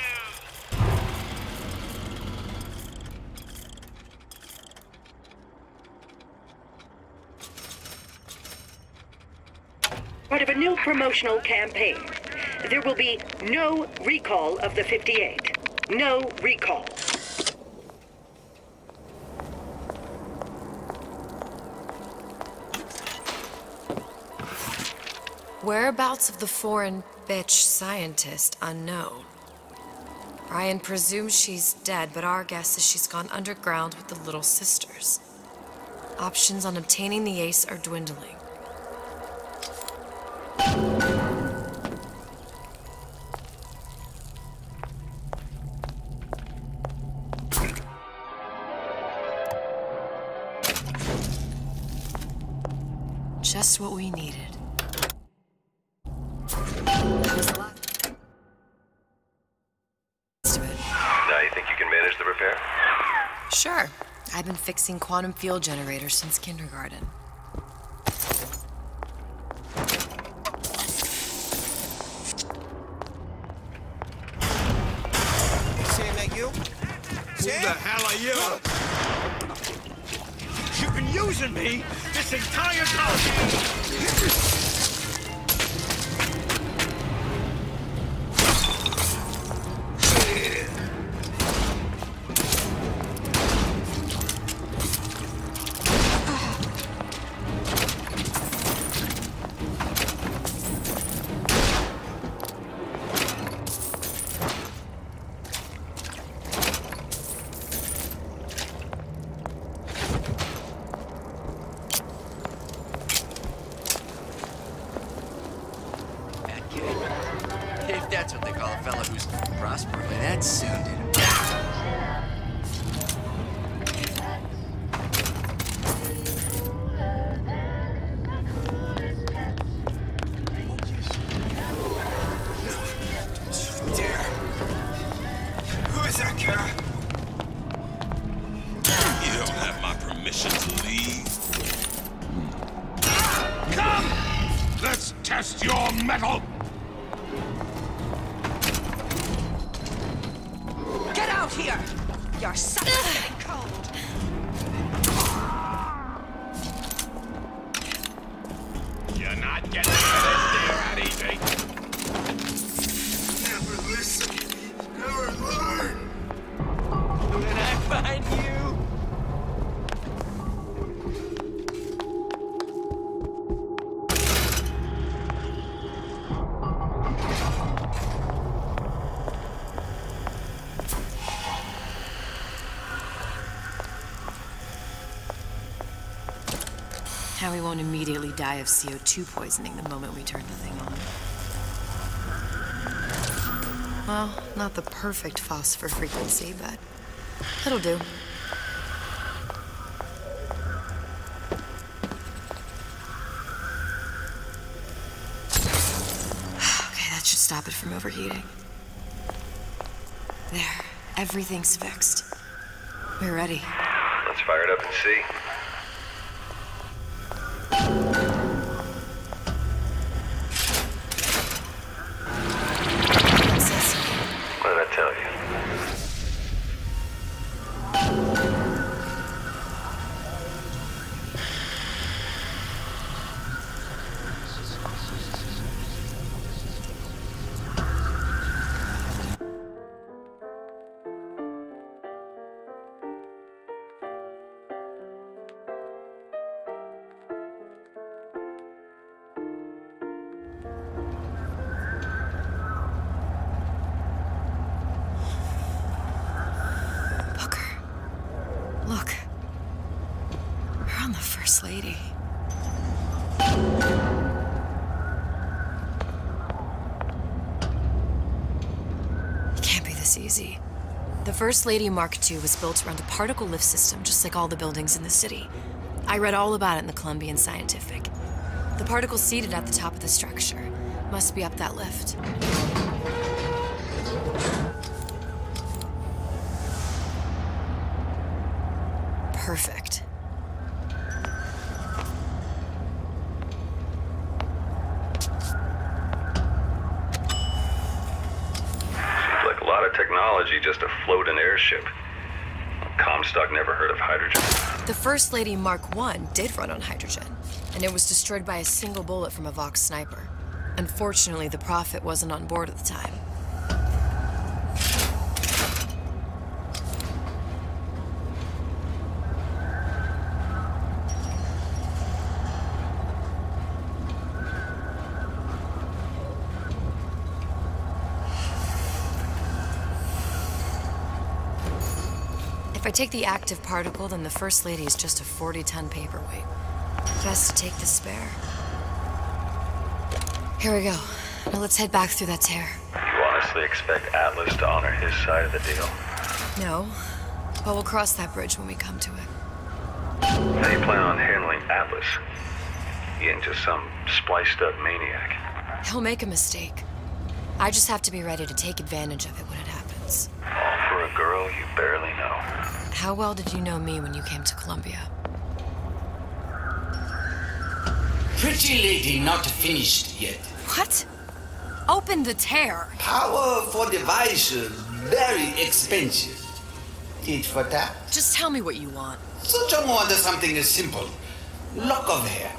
Part of a new promotional campaign. There will be no recall of the 58. No recall. Whereabouts of the foreign bitch scientist unknown. Ryan presumes she's dead, but our guess is she's gone underground with the Little Sisters. Options on obtaining the ace are dwindling. Just what we needed. Now you think you can manage the repair? Sure. I've been fixing quantum field generators since kindergarten. Sam, that you? Who the hell are you? You've been using me this entire time! If that's what they call a fella who's prosperous, that soon did it. Who is that guy? test your metal! Get out here! Your son is getting cold! You're not getting out of this deal that easy! Never listen. Never learn. When I find you... Now we won't immediately die of CO2 poisoning the moment we turn the thing on. Well, not the perfect phosphor frequency, but it'll do. Okay, that should stop it from overheating. There, everything's fixed. We're ready. Let's fire it up and see. What did I tell you? Look. We're on the First Lady. It can't be this easy. The First Lady Mark II was built around a particle lift system, just like all the buildings in the city. I read all about it in the Columbian Scientific. The particles seated at the top of the structure must be up that lift. Perfect. Seems like a lot of technology just to float an airship. Comstock never heard of hydrogen. The First Lady Mark I did run on hydrogen, and it was destroyed by a single bullet from a Vox sniper. Unfortunately, the Prophet wasn't on board at the time. If I take the active particle, then the First Lady is just a 40-ton paperweight. Best to take the spare. Here we go. Now let's head back through that tear. You honestly expect Atlas to honor his side of the deal? No, but we'll cross that bridge when we come to it. How do you plan on handling Atlas? He ain't just some spliced-up maniac. He'll make a mistake. I just have to be ready to take advantage of it when it happens. All for a girl you barely know. How well did you know me when you came to Columbia? Pretty lady not finished yet. What? Open the tear. Power for device very expensive. Tit for tat. Just tell me what you want. Such a wonder something simple. Lock of hair.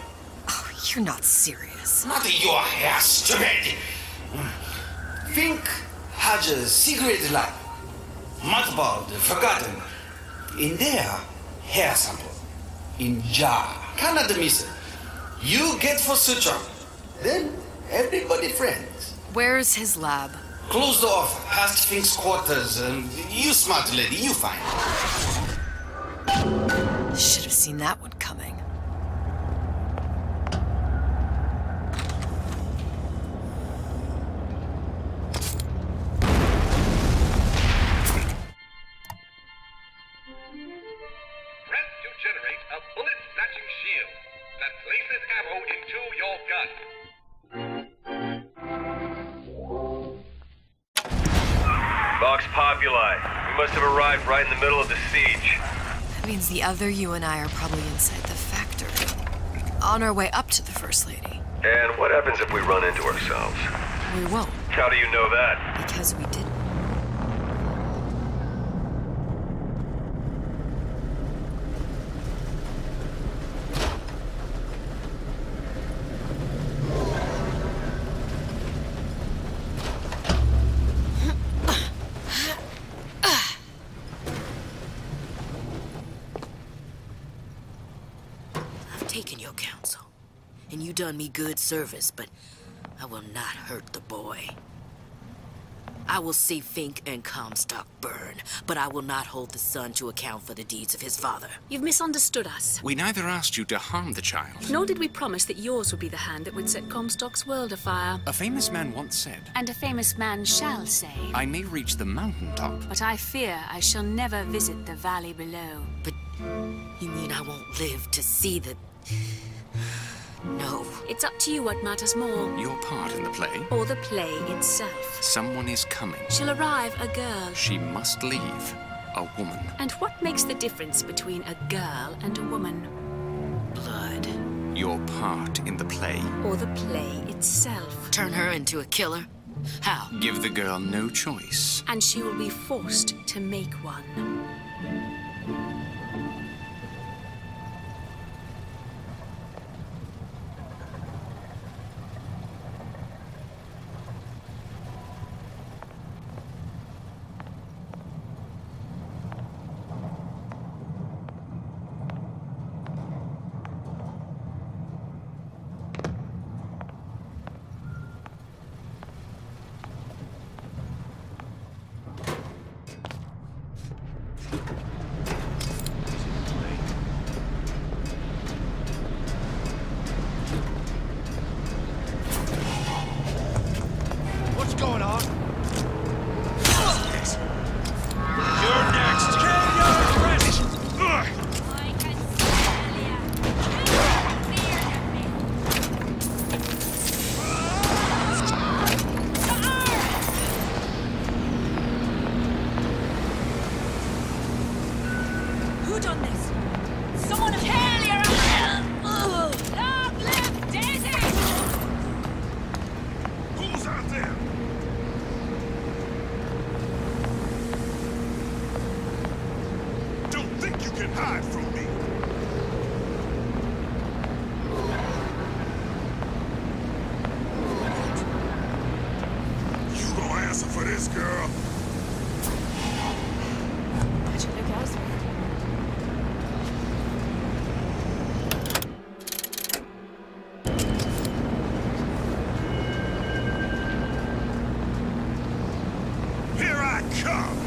Oh, you're not serious. Not your hair, stupid. Think has a secret life. Mothballed, forgotten. In there, hair sample. In jar. Cannot miss it. You get for suture. Then everybody friends. Where's his lab? Closed off, past Fink's quarters. You smart lady, you find. Should have seen that one coming. Press to generate a bullet-snatching shield that places ammo into your gun. Vox Populi. We must have arrived right in the middle of the siege. That means the other you and I are probably inside the factory. On our way up to the First Lady. And what happens if we run into ourselves? We won't. How do you know that? Because we didn't. I've taken your counsel, and you done me good service, but I will not hurt the boy. I will see Fink and Comstock burn, but I will not hold the son to account for the deeds of his father. You've misunderstood us. We neither asked you to harm the child. Nor did we promise that yours would be the hand that would set Comstock's world afire. A famous man once said, And a famous man shall say, I may reach the mountaintop, but I fear I shall never visit the valley below. But you mean I won't live to see the... No. It's up to you what matters more. Your part in the play? Or the play itself. Someone is coming. She'll arrive, a girl. She must leave. A woman. And what makes the difference between a girl and a woman? Blood. Your part in the play. Or the play itself. Turn her into a killer? How? Give the girl no choice. And she will be forced to make one. What's going on? You're next. Kill your friends. I can smell ya. Fear me. Who done this? Someone kill your Long live Daisy! Who's out there? Don't think you can hide from me. You gonna answer for this, girl? I should look elsewhere. Here I come.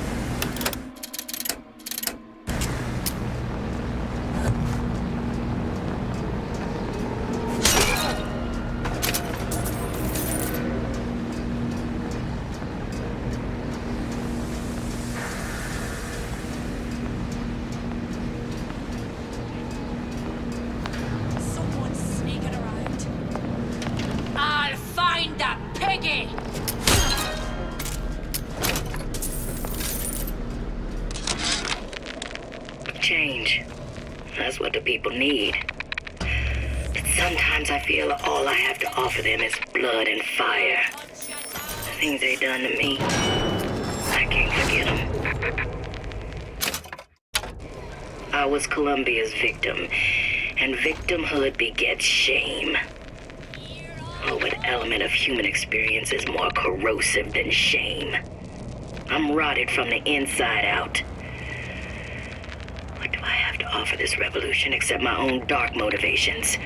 Someone's sneaking around. I'll find that piggy! Change. That's what the people need. But sometimes I feel all I have to offer them is blood and fire. The things they done to me, I can't forget them. I was Columbia's victim, and victimhood begets shame. Oh, what element of human experience is more corrosive than shame? I'm rotted from the inside out. What do I have to offer this revolution except my own dark motivations?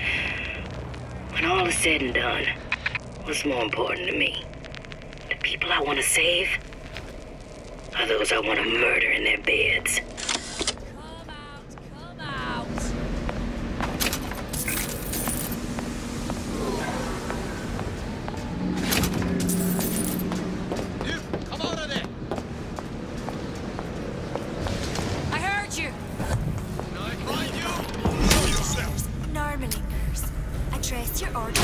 When all is said and done, what's more important to me? The people I want to save? Or those I want to murder in their beds? Come out. You, come out of there. I heard you. Can I find you? Show yourself. Normally, nurse. Address your order.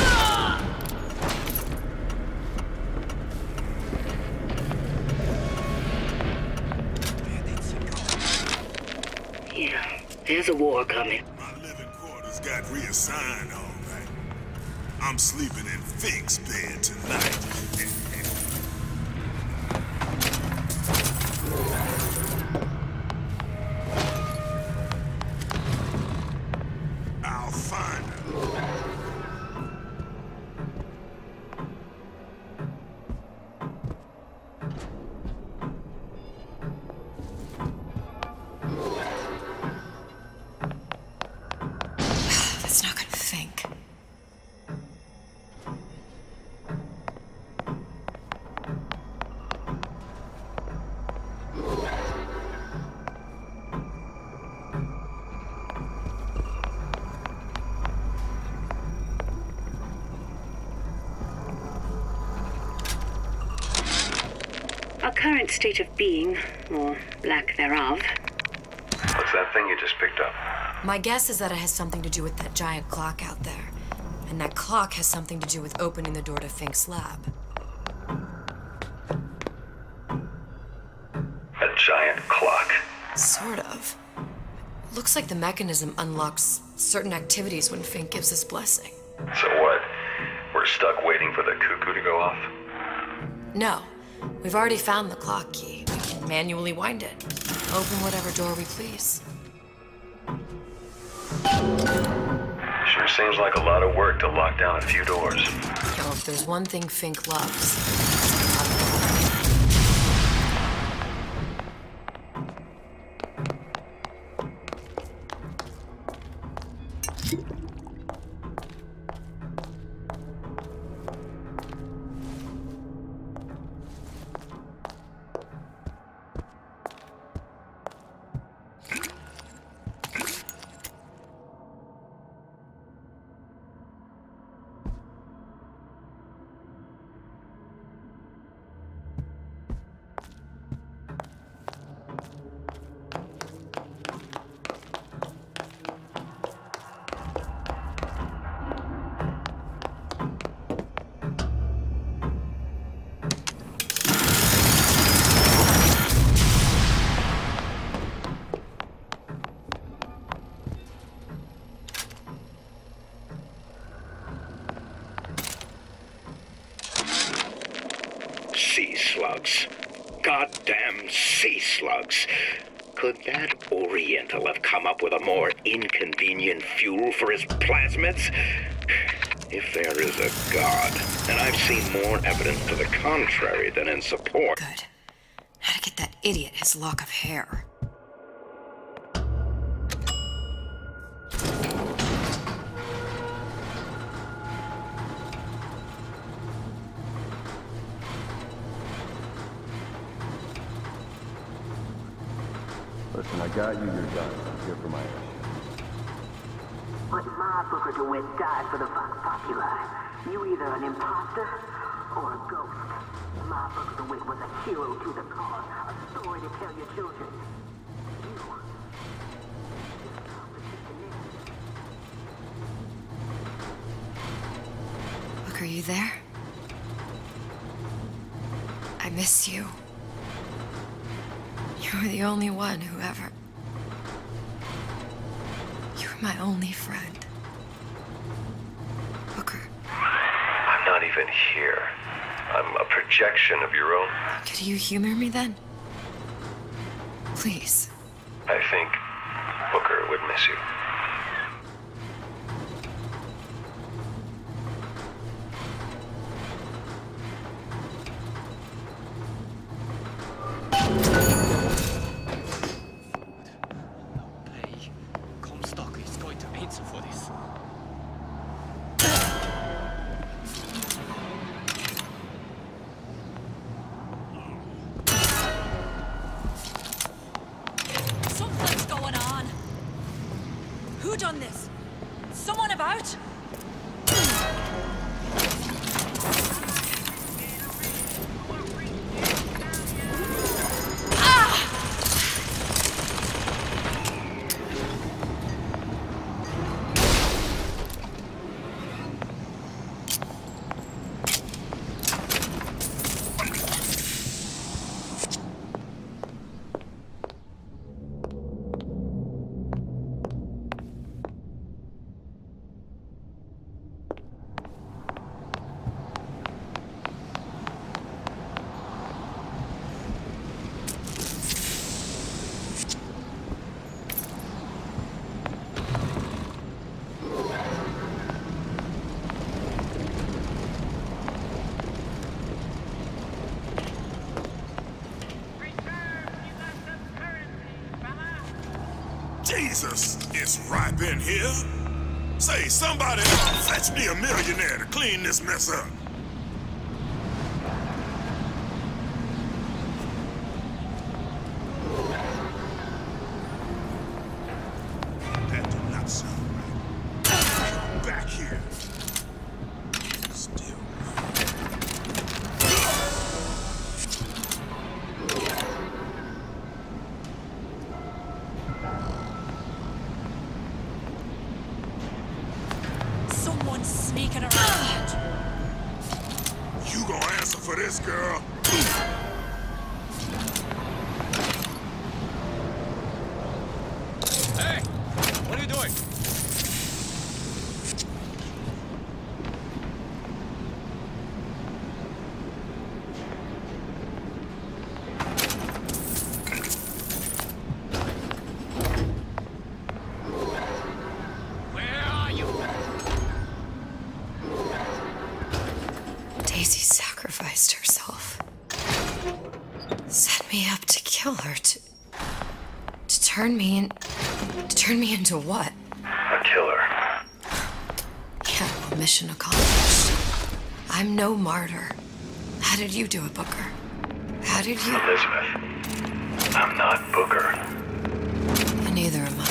Yeah, there's a war coming. My living quarters got reassigned, all right. I'm sleeping in Fink's bed tonight. I'll find her. That's not gonna think. Our current state of being, or lack thereof. What's that thing you just picked up? My guess is that it has something to do with that giant clock out there. And that clock has something to do with opening the door to Fink's lab. A giant clock? Sort of. Looks like the mechanism unlocks certain activities when Fink gives his blessing. So what? We're stuck waiting for the cuckoo to go off? No. We've already found the clock key. We can manually wind it. Open whatever door we please. Sure seems like a lot of work to lock down a few doors. Yo, if there's one thing Fink loves, Sea slugs. Goddamn sea slugs. Could that Oriental have come up with a more inconvenient fuel for his plasmids? If there is a God, and I've seen more evidence to the contrary than in support. Good. How to get that idiot his lock of hair. Listen, I got you your gun. I'm here for my ass. But my Booker DeWitt died for the Vox Populi. You either an imposter or a ghost. My Booker DeWitt was a hero to the cause, a story to tell your children. Look, are you there? I miss you. You were the only one who ever... You were my only friend. Booker. I'm not even here. I'm a projection of your own. Could you humor me then? Please. I think Booker would miss you. Something's going on. Who done this? Someone about? Jesus, it's ripe in here. Say, somebody fetch me a millionaire to clean this mess up. That did not sound right. Come back here. Still. Someone's sneaking around. You gonna answer for this, girl? Hey! What are you doing? Where are you? Daisy sacrificed herself. Set me up to kill her, to turn me into what? A killer. Yeah, well, mission accomplished. I'm no martyr. How did you do it, Booker? How did you? Elizabeth, I'm not Booker. And neither am I.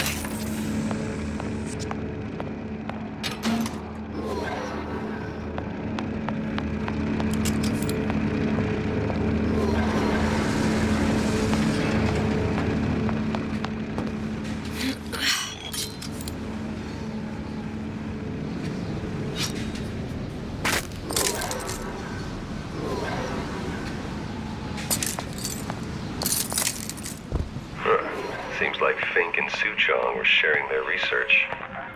Seems like Fink and Suchong were sharing their research.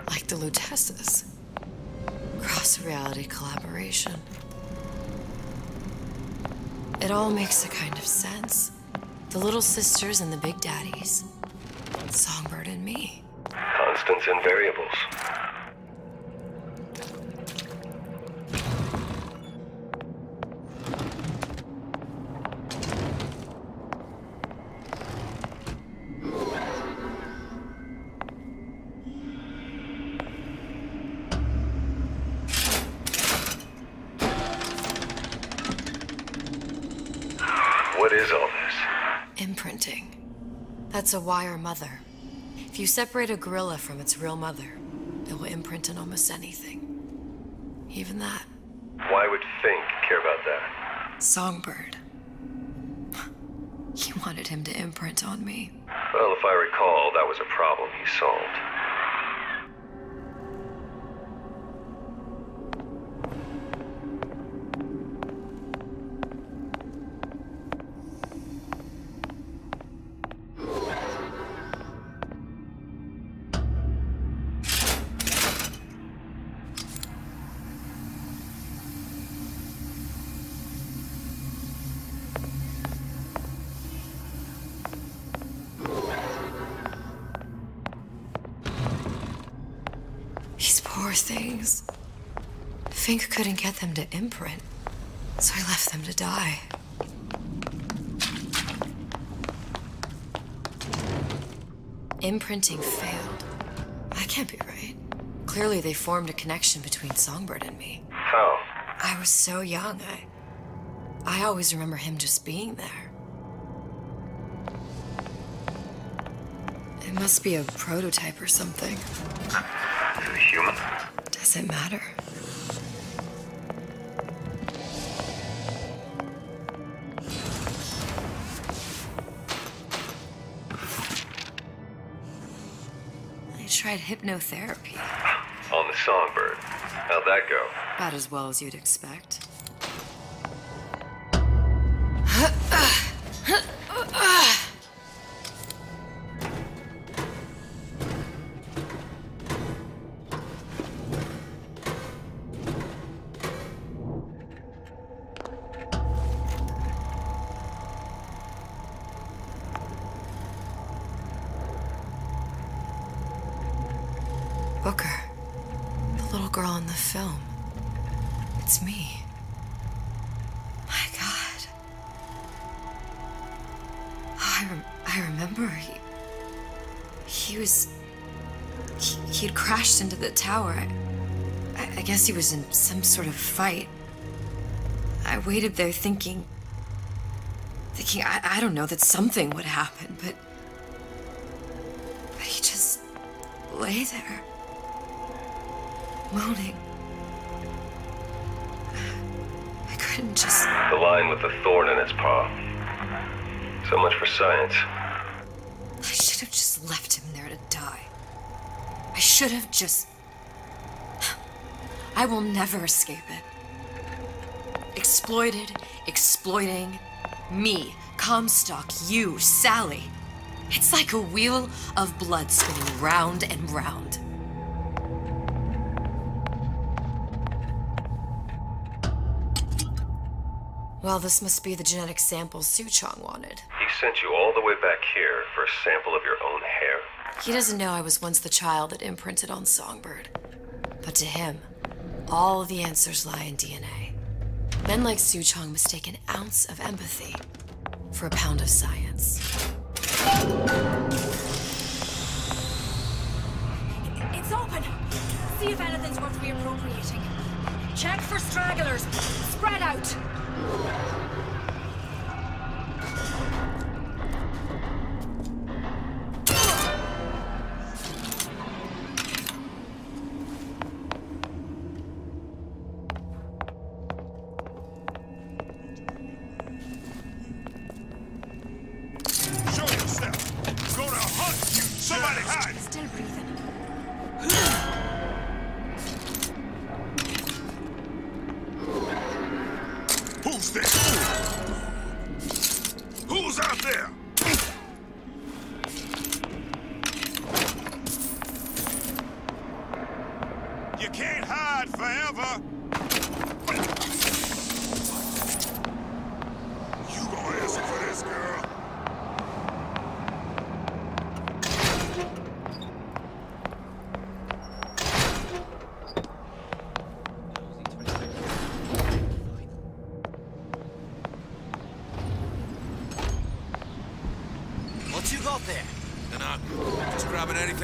Like the Lutesses. Cross-reality collaboration. It all makes a kind of sense. The little sisters and the big daddies. Songbird and me. Constants and variables. What is all this? Imprinting. That's a wire mother. If you separate a gorilla from its real mother, it will imprint on almost anything. Even that. Why would Fink care about that? Songbird. He wanted him to imprint on me. Well, if I recall, that was a problem he solved. These poor things. Fink couldn't get them to imprint, so I left them to die. Imprinting failed. That can't be right. Clearly they formed a connection between Songbird and me. How? I was so young, I always remember him just being there. It must be a prototype or something. Is it human? Does it matter? I tried hypnotherapy. On the Songbird. How'd that go? About as well as you'd expect. Booker, the little girl in the film. It's me. My God. Oh, I remember he was he had crashed into the tower. I guess he was in some sort of fight. I waited there thinking, I don't know, that something would happen, but he just lay there, moaning. I couldn't just... The lion with the thorn in its paw. So much for science. I should have just left him there to die. I should have just... I will never escape it. Exploited, exploiting, me, Comstock, you, Sally. It's like a wheel of blood spinning round and round. Well, this must be the genetic sample Suchong wanted. He sent you all the way back here for a sample of your own hair. He doesn't know I was once the child that imprinted on Songbird. But to him, all the answers lie in DNA. Men like Suchong mistake an ounce of empathy for a pound of science. It's open. See if anything's worth reappropriating. Check for stragglers. Spread out.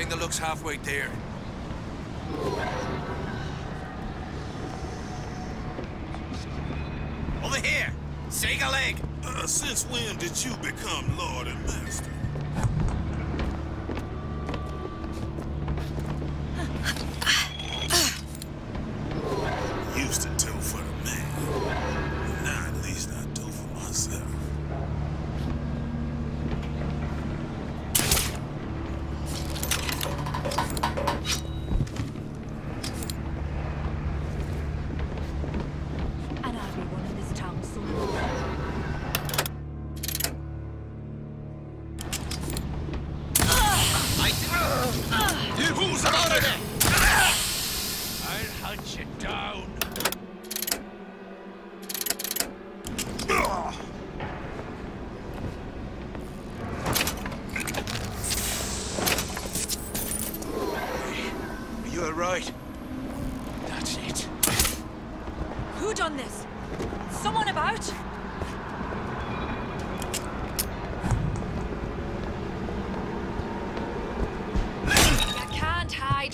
That looks halfway there. Over here! Shake a leg! Since when did you become Lord and Master? Used to do for the man. Now at least I do for myself.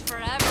Forever.